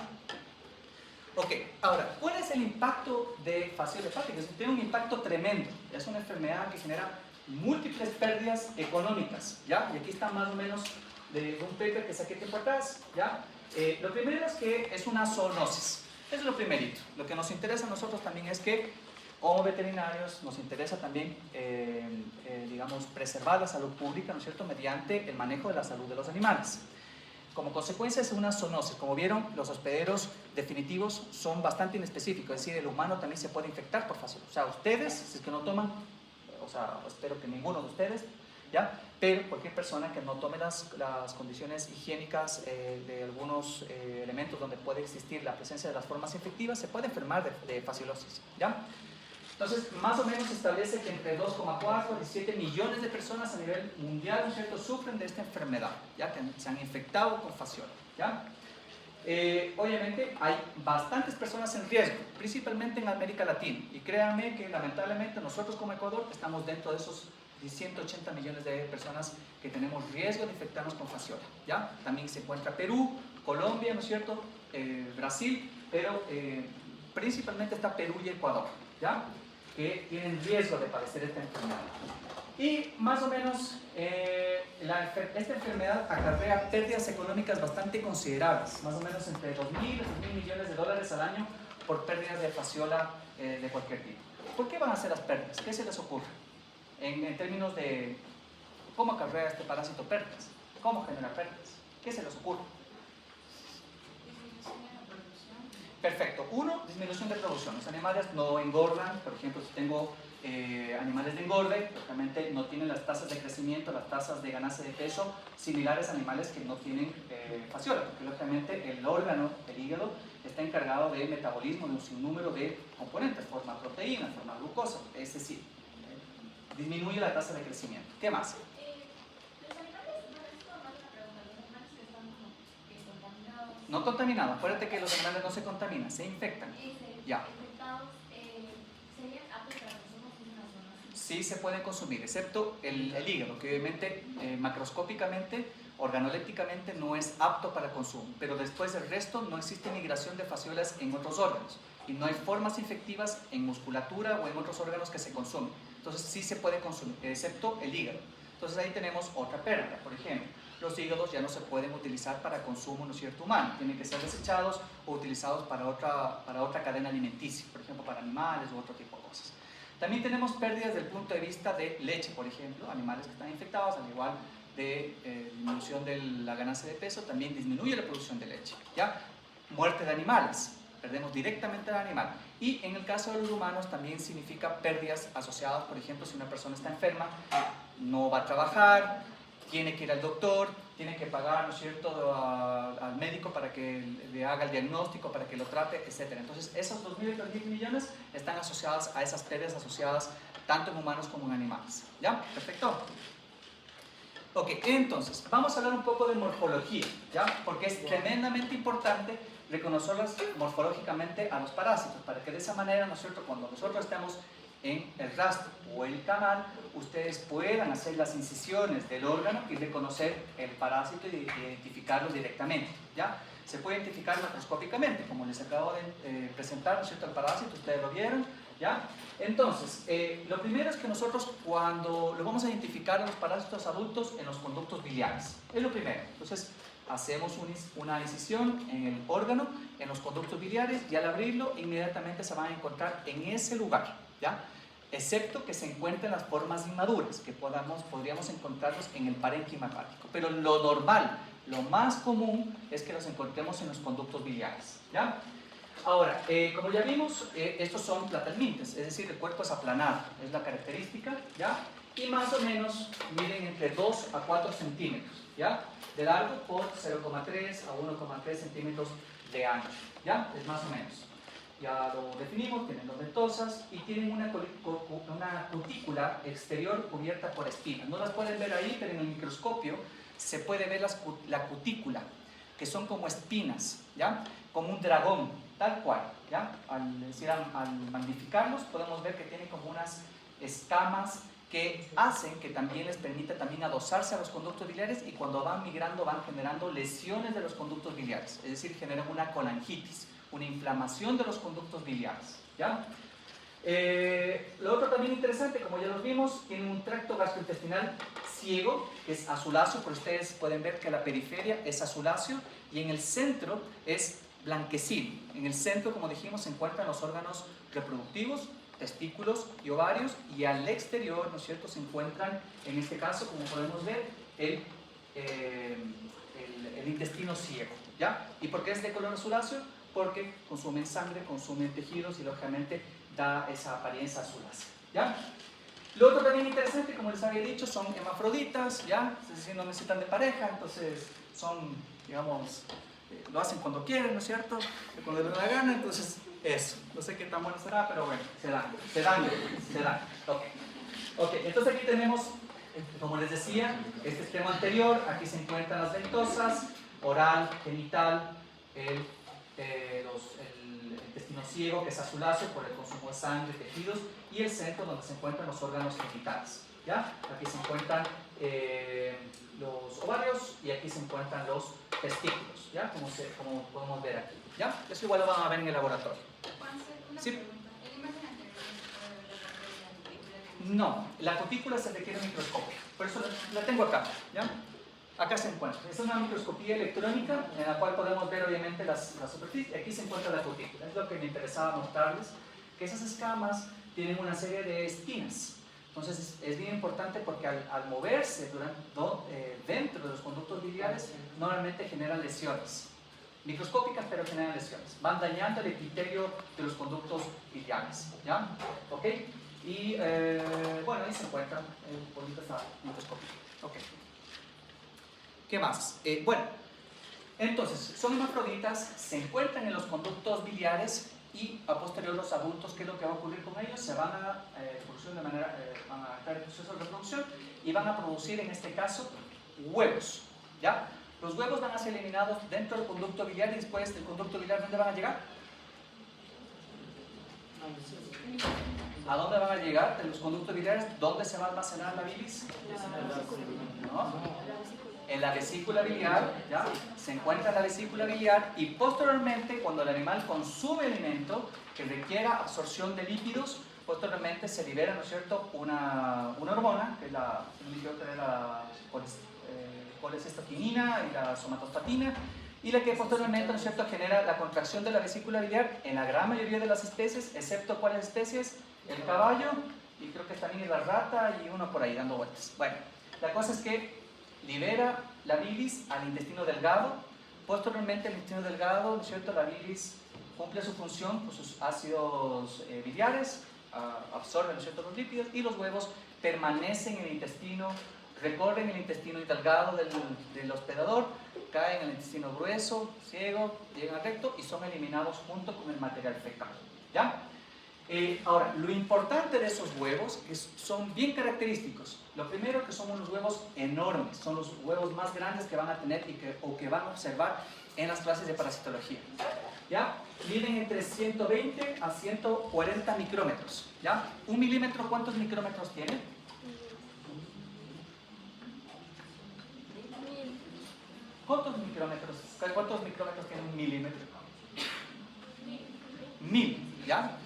Ok, ahora, ¿cuál es el impacto de fasciola hepática? Tiene un impacto tremendo, es una enfermedad que genera múltiples pérdidas económicas, ¿ya? Y aquí está más o menos de un paper que saqué tiempo atrás, ¿ya? Lo primero es que es una zoonosis, es lo primerito. Lo que nos interesa a nosotros también es que, como veterinarios, nos interesa también, digamos, preservar la salud pública, ¿no es cierto?, mediante el manejo de la salud de los animales. Como consecuencia es una zoonosis. Como vieron, los hospederos definitivos son bastante inespecíficos, es decir, el humano también se puede infectar por fasciola. O sea, ustedes, si es que no toman, o sea, espero que ninguno de ustedes, ¿ya? Pero cualquier persona que no tome las condiciones higiénicas de algunos elementos donde puede existir la presencia de las formas infectivas, se puede enfermar de fasciolosis, ¿ya? Entonces, más o menos se establece que entre 2,4 y 7 millones de personas a nivel mundial, ¿no es cierto?, sufren de esta enfermedad, ya que se han infectado con fasciola, ¿ya? Obviamente hay bastantes personas en riesgo, principalmente en América Latina, y créanme que lamentablemente nosotros como Ecuador estamos dentro de esos 180 millones de personas que tenemos riesgo de infectarnos con fasciola, ¿ya? También se encuentra Perú, Colombia, ¿no es cierto?, Brasil, pero principalmente está Perú y Ecuador, ¿ya?, que tienen riesgo de padecer esta enfermedad. Y más o menos esta enfermedad acarrea pérdidas económicas bastante considerables, más o menos entre 2.000 y 3.000 millones de dólares al año por pérdidas de fasciola de cualquier tipo. ¿Por qué van a ser las pérdidas? ¿Qué se les ocurre? En términos de cómo acarrea este parásito pérdidas, cómo genera pérdidas, ¿qué se les ocurre? Perfecto. Uno, disminución de producción. Los animales no engordan. Por ejemplo, si tengo animales de engorde, lógicamente no tienen las tasas de crecimiento, las tasas de ganancia de peso similares a animales que no tienen fasciola, porque lógicamente el órgano, el hígado, está encargado del metabolismo de un sinnúmero de componentes, forma proteína, forma glucosa, es decir, disminuye la tasa de crecimiento. ¿Qué más? No contaminados. Acuérdate que los animales no se contaminan, se infectan. Ya. Sí se pueden consumir, excepto el hígado, que obviamente macroscópicamente, organolépticamente no es apto para consumo. Pero después del resto no existe migración de fasciolas en otros órganos. Y no hay formas infectivas en musculatura o en otros órganos que se consumen. Entonces sí se puede consumir, excepto el hígado. Entonces ahí tenemos otra pérdida, por ejemplo. Los hígados ya no se pueden utilizar para consumo, ¿no es cierto?, humano. Tienen que ser desechados o utilizados para otra cadena alimenticia, por ejemplo, para animales u otro tipo de cosas. También tenemos pérdidas desde el punto de vista de leche, por ejemplo. Animales que están infectados, al igual de disminución de la ganancia de peso, también disminuye la producción de leche, ¿ya? Muerte de animales, perdemos directamente al animal. Y en el caso de los humanos también significa pérdidas asociadas, por ejemplo, si una persona está enferma, no va a trabajar, tiene que ir al doctor, tiene que pagar, ¿no es cierto?, al médico para que le haga el diagnóstico, para que lo trate, etc. Entonces, esos 2.000 y 3.000 millones están asociados a esas pérdidas asociadas tanto en humanos como en animales. ¿Ya? Perfecto. Ok, entonces, vamos a hablar un poco de morfología, ¿ya? Porque es tremendamente importante reconocerlas morfológicamente a los parásitos, para que de esa manera, ¿no es cierto?, cuando nosotros estemos en el rastro o el canal, ustedes puedan hacer las incisiones del órgano y reconocer el parásito y identificarlo directamente, ¿ya? Se puede identificar macroscópicamente, como les acabo de presentar, ¿no es cierto?, el parásito, ustedes lo vieron, ¿ya? Entonces, lo primero es que nosotros cuando lo vamos a identificar a los parásitos adultos en los conductos biliares, es lo primero. Entonces, hacemos una incisión en el órgano, en los conductos biliares, y al abrirlo, inmediatamente se van a encontrar en ese lugar, ¿ya? Excepto que se encuentren las formas inmaduras, que podríamos encontrarlos en el parénquima hepático. Pero lo normal, lo más común, es que los encontremos en los conductos biliares, ¿ya? Ahora, como ya vimos, estos son platalmintes, es decir, el cuerpo es aplanado, es la característica, ¿ya? Y más o menos miden entre 2 a 4 centímetros, ¿ya? De largo por 0,3 a 1,3 centímetros de ancho, ¿ya? Es más o menos. Ya lo definimos, tienen dos ventosas y tienen una cutícula exterior cubierta por espinas. No las pueden ver ahí, pero en el microscopio se puede ver la cutícula, que son como espinas, ¿ya? Como un dragón, tal cual, ¿ya? Al magnificarlos podemos ver que tienen como unas escamas que hacen que también les permita también adosarse a los conductos biliares, y cuando van migrando van generando lesiones de los conductos biliares, es decir, generan una colangitis, una inflamación de los conductos biliares, ¿ya? Lo otro también interesante, como ya lo vimos, tiene un tracto gastrointestinal ciego, que es azuláceo, pero ustedes pueden ver que la periferia es azuláceo y en el centro es blanquecino. En el centro, como dijimos, se encuentran los órganos reproductivos, testículos y ovarios, y al exterior, ¿no es cierto?, se encuentran, en este caso, como podemos ver, el intestino ciego, ¿ya? ¿Y por qué es de color azuláceo? Porque consumen sangre, consumen tejidos y lógicamente da esa apariencia azulácea, ¿ya? Lo otro también interesante, como les había dicho, son hermafroditas, ¿ya? Es decir, no necesitan de pareja, entonces son, digamos, lo hacen cuando quieren, ¿no es cierto? Cuando les da la gana, entonces eso. No sé qué tan bueno será, pero bueno, se dan. Ok, entonces aquí tenemos, como les decía, este extremo anterior, aquí se encuentran las ventosas, oral, genital, el intestino ciego, que es azuláceo por el consumo de sangre, tejidos, y el centro donde se encuentran los órganos genitales, ¿ya? Aquí se encuentran los ovarios y aquí se encuentran los testículos, ¿ya? Como podemos ver aquí, ¿ya? Eso igual lo van a ver en el laboratorio. Sí. No, la cutícula se requiere un microscopio, por eso la tengo acá, ¿ya? Acá se encuentra. Esta es una microscopía electrónica en la cual podemos ver obviamente la superficie. Aquí se encuentra la cutícula. Es lo que me interesaba mostrarles, que esas escamas tienen una serie de espinas. Entonces es bien importante porque al moverse dentro de los conductos biliares normalmente generan lesiones. Microscópicas, pero generan lesiones. Van dañando el epitelio de los conductos biliares, ¿ya? ¿Ok? Y bueno, ahí se encuentra bonita esa microscopía. Ok. ¿Qué más? Bueno, entonces, son hermafroditas, se encuentran en los conductos biliares y a posterior los adultos, ¿qué es lo que va a ocurrir con ellos? Se van a producir de manera, van a entrar en proceso de reproducción y van a producir, en este caso, huevos, ¿ya? Los huevos van a ser eliminados dentro del conducto biliar y después del conducto biliar, ¿dónde van a llegar? ¿A dónde van a llegar de los conductos biliares? ¿Dónde se va a almacenar la bilis? ¿No? En la vesícula biliar, ¿ya? Se encuentra la vesícula biliar y posteriormente, cuando el animal consume alimento que requiera absorción de lípidos, posteriormente se libera, ¿no es cierto?, una hormona, que es la colecistoquinina y la somatostatina, y la que posteriormente, ¿no es cierto?, genera la contracción de la vesícula biliar en la gran mayoría de las especies, excepto ¿cuáles especies? El caballo, y creo que también la rata y uno por ahí dando vueltas. Bueno, la cosa es que libera la bilis al intestino delgado. Posteriormente el intestino delgado, ¿no es cierto?, la bilis cumple su función con sus ácidos biliares, absorben, ¿no es cierto?, los lípidos y los huevos permanecen en el intestino, recorren el intestino delgado del hospedador, caen en el intestino grueso, ciego, llegan al recto y son eliminados junto con el material fecal, ¿ya? Ahora, lo importante de esos huevos es son bien característicos. Lo primero que son unos huevos enormes, son los huevos más grandes que van a tener o que van a observar en las clases de parasitología, ¿ya? Miden entre 120 a 140 micrómetros, ¿ya? ¿Un milímetro cuántos micrómetros tiene? ¿Cuántos micrómetros tiene un milímetro? 1000, ¿ya?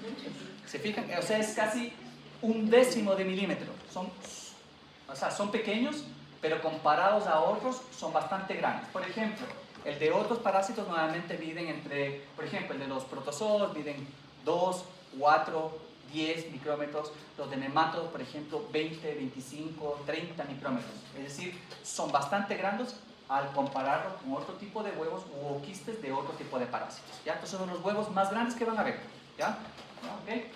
¿Se fijan? O sea, es casi 1/10 de milímetro. Son pequeños, pero comparados a otros son bastante grandes. Por ejemplo, el de otros parásitos normalmente miden entre, por ejemplo, el de los protozoos miden 2, 4, 10 micrómetros. Los de nemátodos, por ejemplo, 20, 25, 30 micrómetros. Es decir, son bastante grandes al compararlo con otro tipo de huevos u quistes de otro tipo de parásitos, ¿ya? Entonces son los huevos más grandes que van a ver, ¿ya? ¿Okay?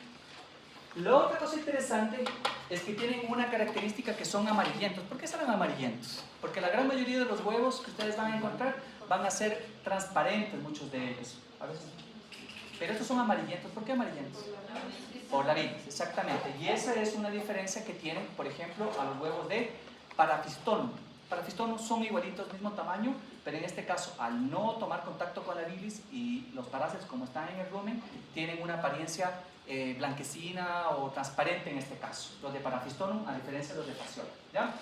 La otra cosa interesante es que tienen una característica que son amarillentos. ¿Por qué serán amarillentos? Porque la gran mayoría de los huevos que ustedes van a encontrar van a ser transparentes, muchos de ellos. A veces. Pero estos son amarillentos. ¿Por qué amarillentos? Por la bilis, exactamente. Y esa es una diferencia que tienen, por ejemplo, a los huevos de Parafistonum. Parafistonum son igualitos, mismo tamaño, pero en este caso, al no tomar contacto con la bilis y los parásitos, como están en el rumen, tienen una apariencia blanquecina o transparente en este caso. Los de Parafistonum, a diferencia de los de Fasciola, ¿ya?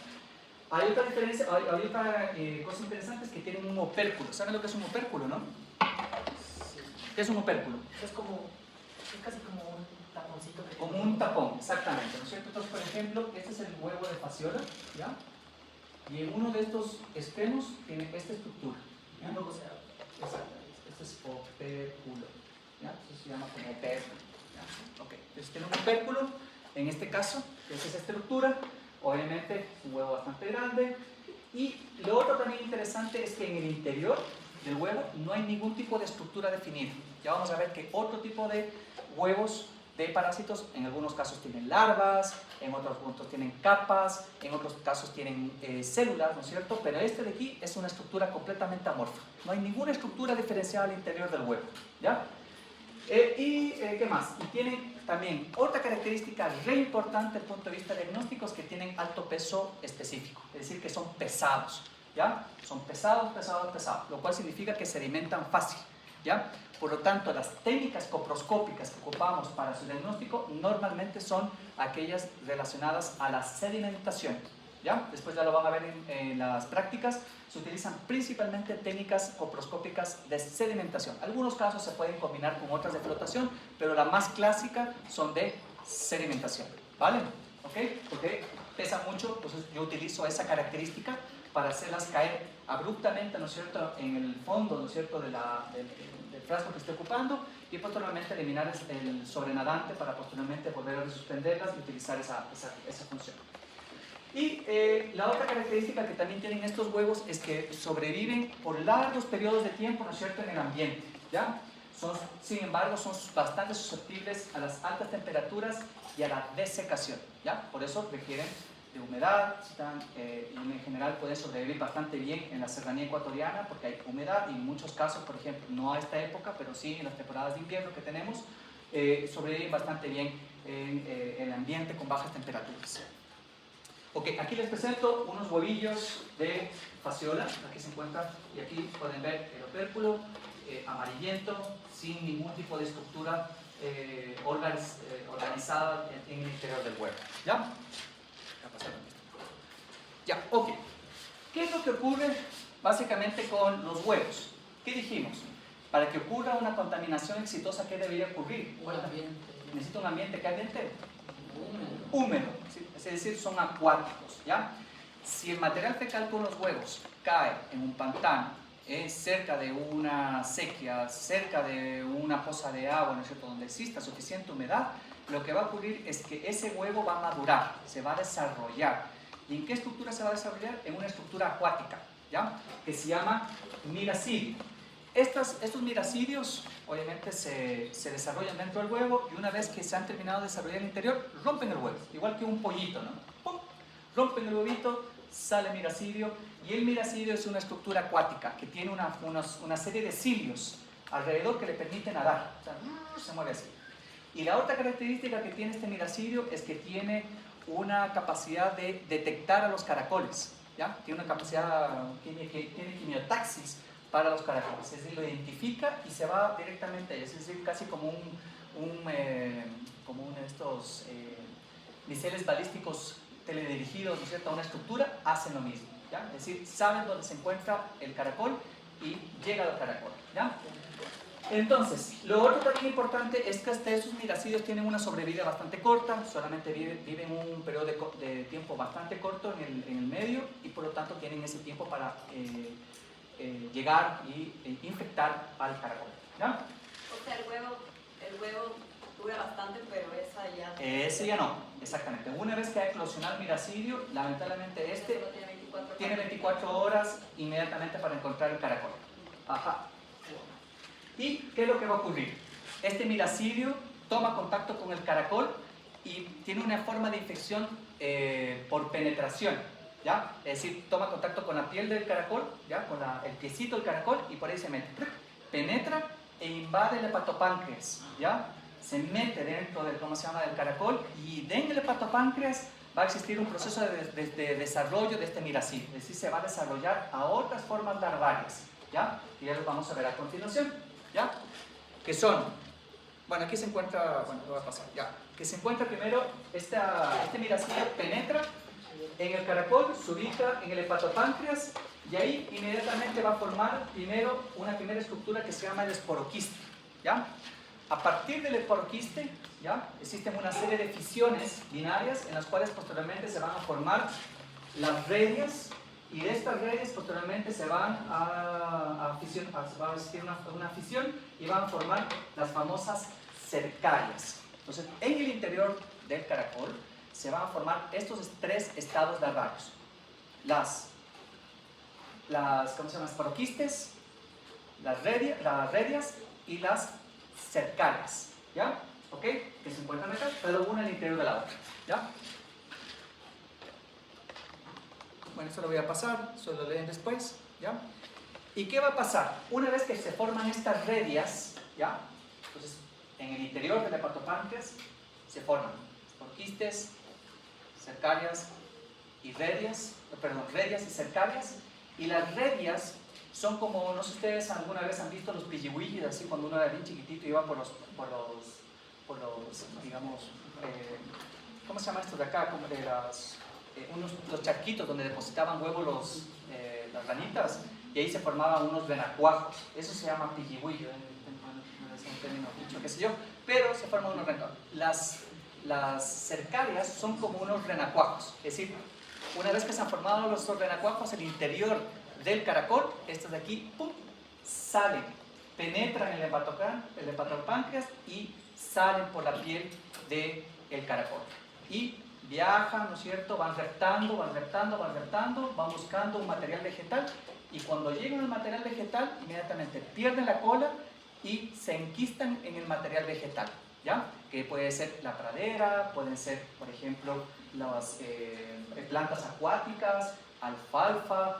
Hay otra diferencia, hay otra cosa interesante, es que tienen un opérculo. ¿Saben lo que es un opérculo, no? ¿Qué es un opérculo? Es casi como un taponcito. Como un tapón, exactamente, ¿no es cierto? Entonces, por ejemplo, este es el huevo de Fasciola, ¿ya? Y en uno de estos extremos tiene esta estructura, ¿ya? Exacto, este es opérculo, ¿ya? Eso se llama como opérculo, ¿ya? Ok, entonces tiene un opérculo, en este caso, que es esa estructura, obviamente un huevo bastante grande, Y lo otro también interesante es que en el interior del huevo no hay ningún tipo de estructura definida. Ya vamos a ver que otro tipo de huevos de parásitos, en algunos casos tienen larvas, en otros puntos tienen capas, en otros casos tienen células, ¿no es cierto? Pero este de aquí es una estructura completamente amorfa. No hay ninguna estructura diferenciada al interior del huevo, ¿ya? ¿Qué más? Y tienen también otra característica re importante desde el punto de vista diagnóstico, es que tienen alto peso específico, es decir, que son pesados, ¿ya? Son pesados, lo cual significa que sedimentan fácil, ¿ya? Por lo tanto, las técnicas coproscópicas que ocupamos para su diagnóstico normalmente son aquellas relacionadas a la sedimentación, ¿ya? Después ya lo van a ver en las prácticas. Se utilizan principalmente técnicas coproscópicas de sedimentación. Algunos casos se pueden combinar con otras de flotación, pero la más clásica son de sedimentación, ¿vale? ¿Ok? Porque pesa mucho, entonces yo utilizo esa característica para hacerlas caer abruptamente, ¿no es cierto?, en el fondo, ¿no es cierto?, del frasco que esté ocupando, y posteriormente eliminar el sobrenadante para posteriormente volver a suspenderlas y utilizar esa función. Y la otra característica que también tienen estos huevos es que sobreviven por largos periodos de tiempo, ¿no es cierto?, en el ambiente, ¿ya? Sin embargo, son bastante susceptibles a las altas temperaturas y a la desecación, ¿ya? Por eso requieren de humedad, y en general pueden sobrevivir bastante bien en la serranía ecuatoriana porque hay humedad, y en muchos casos, por ejemplo, no a esta época, pero sí en las temporadas de invierno que tenemos, sobreviven bastante bien en el ambiente con bajas temperaturas. Ok, aquí les presento unos huevillos de fasciola, aquí se encuentran, y aquí pueden ver el opérculo amarillento, sin ningún tipo de estructura organizada en el interior del huevo, ¿ya? Ya, ok. ¿Qué es lo que ocurre básicamente con los huevos? ¿Qué dijimos? Para que ocurra una contaminación exitosa, ¿qué debería ocurrir? Un ambiente. Necesita un ambiente caliente. Húmedo, ¿sí? Es decir, son acuáticos, ¿ya? Si el material fecal con los huevos cae en un pantano, cerca de una sequía, cerca de una poza de agua, ¿no es cierto?, donde exista suficiente humedad, lo que va a ocurrir es que ese huevo va a madurar, se va a desarrollar. ¿Y en qué estructura se va a desarrollar? En una estructura acuática, ¿ya?, que se llama miracidio. Estos miracidios obviamente se desarrollan dentro del huevo, y una vez que se han terminado de desarrollar el interior, rompen el huevo, igual que un pollito, ¿no? ¡Pum! Rompen el huevito, sale miracidio, y el miracidio es una estructura acuática que tiene una serie de cilios alrededor que le permiten nadar, o sea, se mueve así. Y la otra característica que tiene este miracidio es que tiene una capacidad de detectar a los caracoles, ¿ya? Tiene una capacidad, tiene quimiotaxis para los caracoles, es decir, lo identifica y se va directamente a ellos, es decir, casi como uno de estos missiles balísticos teledirigidos, ¿no es cierto?, a una estructura, hacen lo mismo, ¿ya? Es decir, saben dónde se encuentra el caracol y llega al caracol, ¿ya? Entonces, lo otro también importante es que estos miracidios tienen una sobrevida bastante corta, solamente viven un periodo de tiempo bastante corto en el medio, y por lo tanto tienen ese tiempo para llegar y infectar al caracol, ¿ya? O sea, el huevo dura bastante, pero esa ya... Ese ya no, exactamente. Una vez que ha eclosionado el miracidio, lamentablemente este tiene 24 horas inmediatamente para encontrar el caracol. Ajá. ¿Y qué es lo que va a ocurrir? Este miracidio toma contacto con el caracol y tiene una forma de infección por penetración, ¿ya? Es decir, toma contacto con la piel del caracol, ¿ya?, con el piecito del caracol, y por ahí se mete. Penetra e invade el hepatopáncreas, ¿ya? Se mete dentro del, ¿cómo se llama?, del caracol, y en el hepatopáncreas va a existir un proceso de desarrollo de este miracidio, es decir, se va a desarrollar a otras formas larvarias, ¿ya? Y ya los vamos a ver a continuación, ¿ya? Que son, bueno, aquí se encuentra, bueno, lo voy a pasar, ¿ya? Que se encuentra primero, este miracidio penetra en el caracol, se ubica en el hepatopáncreas, y ahí inmediatamente va a formar primero una primera estructura que se llama el esporoquiste, ¿ya? A partir del esporoquiste, ¿ya?, existen una serie de fisiones binarias en las cuales posteriormente se van a formar las redias, y de estas redes posteriormente se van a existir una fisión, y van a formar las famosas cercarias. Entonces, en el interior del caracol se van a formar estos tres estados larvarios: las ¿cómo se llama? Esporoquistes, las redias y las cercarias, ¿ya? ¿Ok? Que se encuentran acá, pero una al interior de la otra, ¿ya? Bueno, eso lo voy a pasar, solo lo leen después, ¿ya? ¿Y qué va a pasar? Una vez que se forman estas redias, ¿ya? Entonces, en el interior del hepatopáncreas se forman esporoquistes, cercarias y redias, redias y cercarias, y las redias son como, no sé si ustedes alguna vez han visto los pilliwillis, así cuando uno era bien chiquitito iba por los digamos, ¿cómo se llama esto de acá? Como de los charquitos donde depositaban huevos las ranitas, y ahí se formaban unos renacuajos. Eso se llama pilliwillo, no es un término dicho, qué sé yo, pero se forman unos renacuajos. Las cercarias son como unos renacuajos, es decir, una vez que se han formado los renacuajos, el interior del caracol, estos de aquí, ¡pum!, salen, penetran el hepatopáncreas y salen por la piel del caracol. Y viajan, ¿no es cierto?, van reptando, van buscando un material vegetal, y cuando llegan al material vegetal, inmediatamente pierden la cola y se enquistan en el material vegetal, ¿ya? Que puede ser la pradera, pueden ser, por ejemplo, las plantas acuáticas, alfalfa,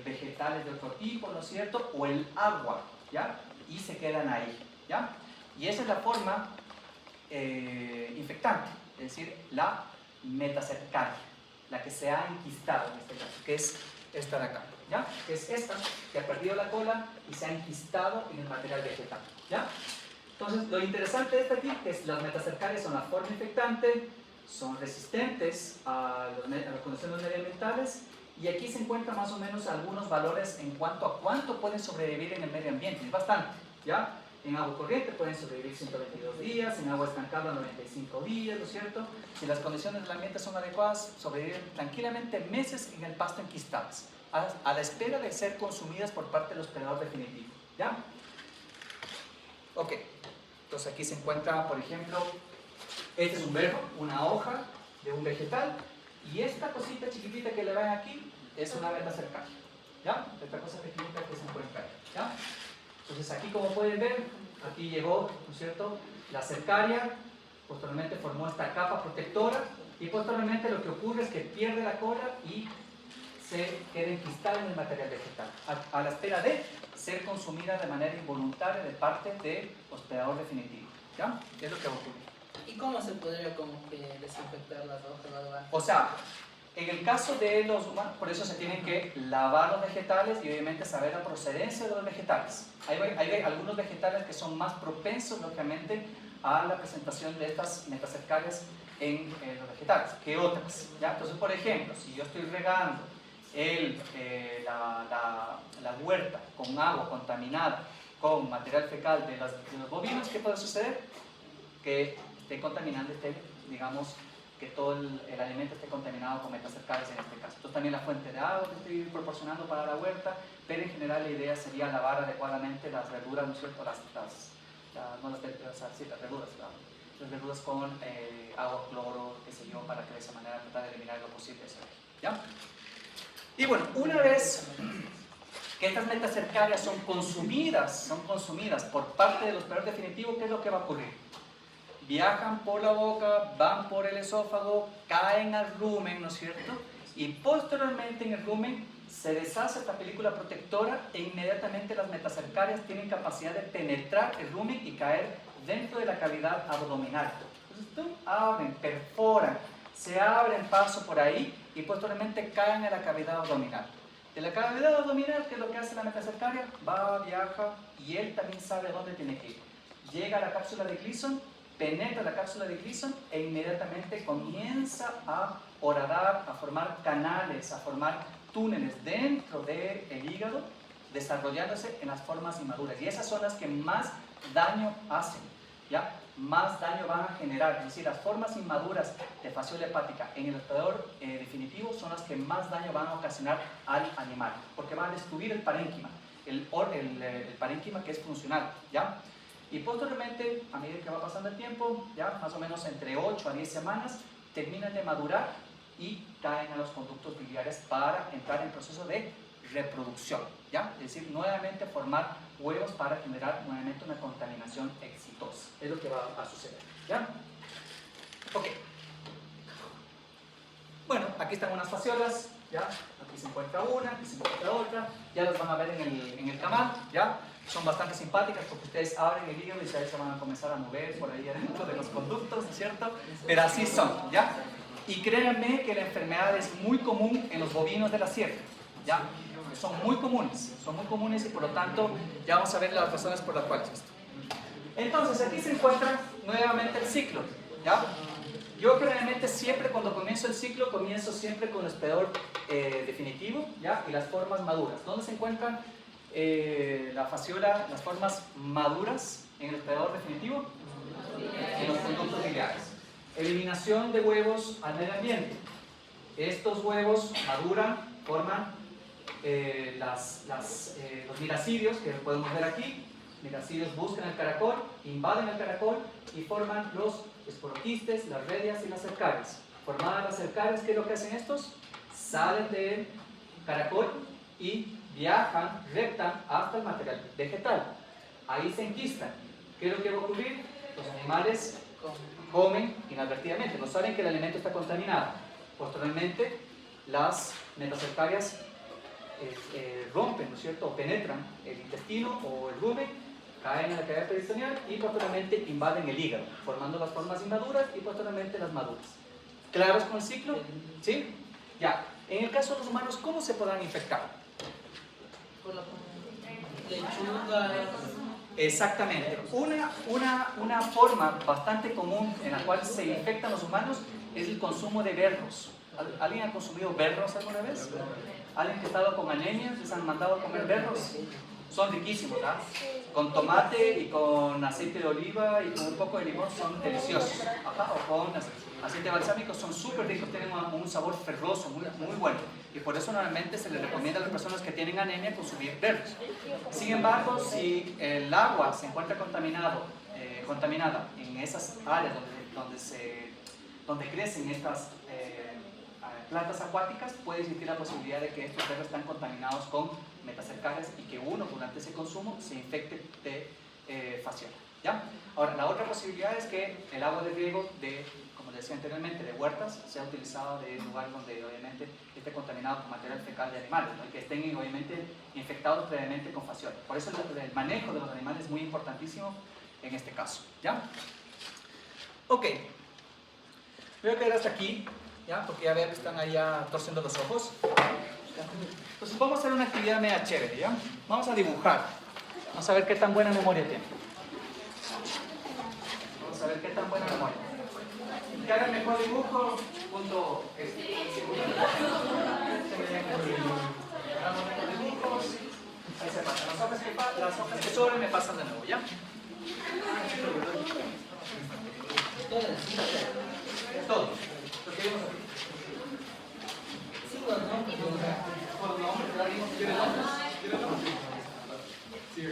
vegetales de otro tipo, ¿no es cierto?, o el agua, ¿ya? Y se quedan ahí, ¿ya? Y esa es la forma infectante, es decir, la metacercaria, la que se ha enquistado en este caso, que es esta de acá, ¿ya? Que es esta, que ha perdido la cola y se ha enquistado en el material vegetal, ¿ya? Entonces, lo interesante de esta aquí es que las metacercarias son la forma infectante, son resistentes a las condiciones medioambientales, y aquí se encuentran más o menos algunos valores en cuanto a cuánto pueden sobrevivir en el medio ambiente. Es bastante, ¿ya? En agua corriente pueden sobrevivir 122 días, en agua estancada 95 días, ¿no es cierto? Si las condiciones del ambiente son adecuadas, sobreviven tranquilamente meses en el pasto enquistadas, a la espera de ser consumidas por parte del hospedador definitivo, ¿ya? Ok, entonces aquí se encuentra, por ejemplo, este es un berro, una hoja de un vegetal, y esta cosita chiquitita que le ven aquí es una metacercaria, ¿ya? Esta cosa pequeñita que se encuentra ahí, ¿ya? Entonces aquí, como pueden ver, aquí llegó, ¿no es cierto?, la cercaria, posteriormente formó esta capa protectora, y posteriormente lo que ocurre es que pierde la cola y se queda enquistada en el material vegetal, a la espera de ser consumida de manera involuntaria de parte del hospedador definitivo, ¿ya? ¿Qué es lo que va a ocurrir? ¿Y cómo se podría como que desinfectar las hojas? O sea, en el caso de los humanos, por eso se tienen que lavar los vegetales y obviamente saber la procedencia de los vegetales. Hay algunos vegetales que son más propensos, lógicamente, a la presentación de estas metacercarias en los vegetales que otras, ¿ya? Entonces, por ejemplo, si yo estoy regando la huerta con agua contaminada, con material fecal de los bovinos, ¿qué puede suceder? Que esté contaminando, digamos, que todo el alimento esté contaminado con metacercarias en este caso. Entonces también la fuente de agua que estoy proporcionando para la huerta, pero en general la idea sería lavar adecuadamente las verduras, ¿no es cierto?, las verduras con agua, cloro, qué sé yo, para que de esa manera tratar de eliminar lo posible eso, ¿ya? Y bueno, una vez que estas metacercarias son consumidas por parte del hospedador definitivo, ¿qué es lo que va a ocurrir? Viajan por la boca, van por el esófago, caen al rumen, ¿no es cierto? Y posteriormente en el rumen se deshace esta película protectora e inmediatamente las metacercarias tienen capacidad de penetrar el rumen y caer dentro de la cavidad abdominal. Entonces, abren, perforan, se abren paso por ahí y posteriormente caen en la cavidad abdominal. De la cavidad abdominal, ¿qué es lo que hace la metacercaria? Va, viaja y él también sabe dónde tiene que ir. Llega a la cápsula de Gleason, penetra la cápsula de Gleason e inmediatamente comienza a horadar, a formar canales, a formar túneles dentro del hígado, desarrollándose en las formas inmaduras. Y esas son las que más daño hacen, ¿ya? Más daño van a generar. Es decir, las formas inmaduras de fasciola hepática en el hospedador definitivo son las que más daño van a ocasionar al animal, porque van a destruir el parénquima, el parénquima que es funcional, ¿ya? Y posteriormente, a medida que va pasando el tiempo, ya más o menos entre 8 a 10 semanas, terminan de madurar y caen a los conductos biliares para entrar en proceso de reproducción, ¿ya? Es decir, nuevamente formar huevos para generar nuevamente una contaminación exitosa. Es lo que va a suceder, ¿ya? Ok. Bueno, aquí están unas fasciolas, ¿ya? Aquí se encuentra una, aquí se encuentra otra, ya las van a ver en el canal, ¿ya? Son bastante simpáticas porque ustedes abren el hígado y se van a comenzar a mover por ahí adentro de los conductos, ¿no es cierto? Pero así son, ¿ya? Y créanme que la enfermedad es muy común en los bovinos de la sierra, ¿ya? Son muy comunes y por lo tanto ya vamos a ver las razones por las cuales esto. Entonces aquí se encuentra nuevamente el ciclo, ¿ya? Yo generalmente siempre cuando comienzo el ciclo comienzo siempre con el hospedador definitivo, ¿ya? Y las formas maduras. ¿Dónde se encuentran la fasciola, las formas maduras en el hospedador definitivo? En los conductos biliares. Eliminación de huevos al medio ambiente. Estos huevos maduran, forman los miracidios que podemos ver aquí. Miracidios buscan el caracol, invaden el caracol y forman los esporoquistes, las redias y las cercarias. Formadas las cercarias, ¿qué es lo que hacen estos? Salen del caracol y viajan, reptan hasta el material vegetal. Ahí se enquistan. ¿Qué es lo que va a ocurrir? Los animales comen inadvertidamente, no saben que el alimento está contaminado. Posteriormente, las metacercarias rompen, ¿no es cierto?, o penetran el intestino o el rumen, caen en la cavidad peritoneal y posteriormente invaden el hígado, formando las formas inmaduras y posteriormente las maduras. ¿Claros con el ciclo? ¿Sí? Ya. En el caso de los humanos, ¿cómo se podrán infectar? Por la lechuga. Exactamente. Una forma bastante común en la cual se infectan los humanos es el consumo de berros. ¿Alguien ha consumido berros alguna vez? ¿Alguien que ha estado con anemias les han mandado a comer berros? Son riquísimos, ¿verdad? Con tomate y con aceite de oliva y con un poco de limón son deliciosos. Ajá, o con aceite balsámico son súper ricos, tienen un sabor ferroso, muy bueno. Y por eso normalmente se les recomienda a las personas que tienen anemia consumir berros. Sin embargo, si el agua se encuentra contaminada en esas áreas donde crecen estas plantas acuáticas, puede existir la posibilidad de que estos berros están contaminados con metacercarias y que uno durante ese consumo se infecte de fasciola, ¿ya? Ahora, la otra posibilidad es que el agua de riego como decía anteriormente, de huertas, sea utilizada de lugares donde obviamente esté contaminado con material fecal de animales, ¿no? Y que estén obviamente infectados previamente con fasciola. Por eso el manejo de los animales es muy importantísimo en este caso, ¿ya? Ok, voy a quedar hasta aquí, ¿ya? Porque ya veo que están ahí ya torciendo los ojos. Entonces vamos a hacer una actividad media chévere, ¿ya? Vamos a dibujar. Vamos a ver qué tan buena memoria tiene. Vamos a ver qué tan buena memoria. El que haga el mejor dibujo, punto hagamos mejor dibujos. Ahí se pasan. Las hojas que sobren me pasan de nuevo, ¿ya? Todo. Lo que vimos aquí. Por los nombres, ya vimos que tiene nombres. ¿Tiene nombres? Sí,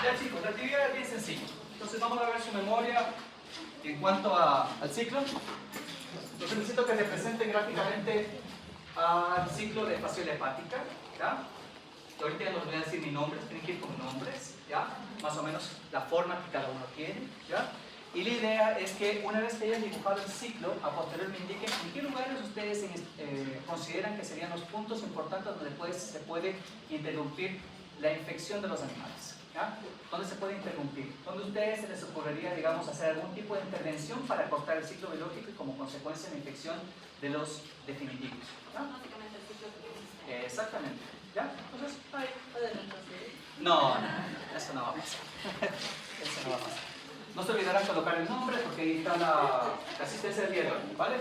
ya chicos, la actividad es bien sencilla. Entonces vamos a ver su memoria en cuanto al ciclo. Entonces necesito que representen gráficamente al ciclo de fasciola hepática, ¿ya? Ahorita ya no les voy a decir ni nombres, tienen que ir con nombres, ¿ya? Más o menos la forma que cada uno tiene, ¿ya? Y la idea es que una vez que hayan dibujado el ciclo, a posterior me indiquen en qué lugares ustedes consideran que serían los puntos importantes donde se puede interrumpir la infección de los animales, ¿ya? ¿Dónde se puede interrumpir? ¿Dónde a ustedes se les ocurriría, digamos, hacer algún tipo de intervención para cortar el ciclo biológico y como consecuencia la infección de los definitivos? ¿Ya? Básicamente el ciclo que vimos. Exactamente. ¿Ya? Entonces, ahí. No, Eso no va a pasar. Eso no va a pasar. No se olvidarán colocar el nombre porque ahí está la asistencia del día de hoy, ¿vale?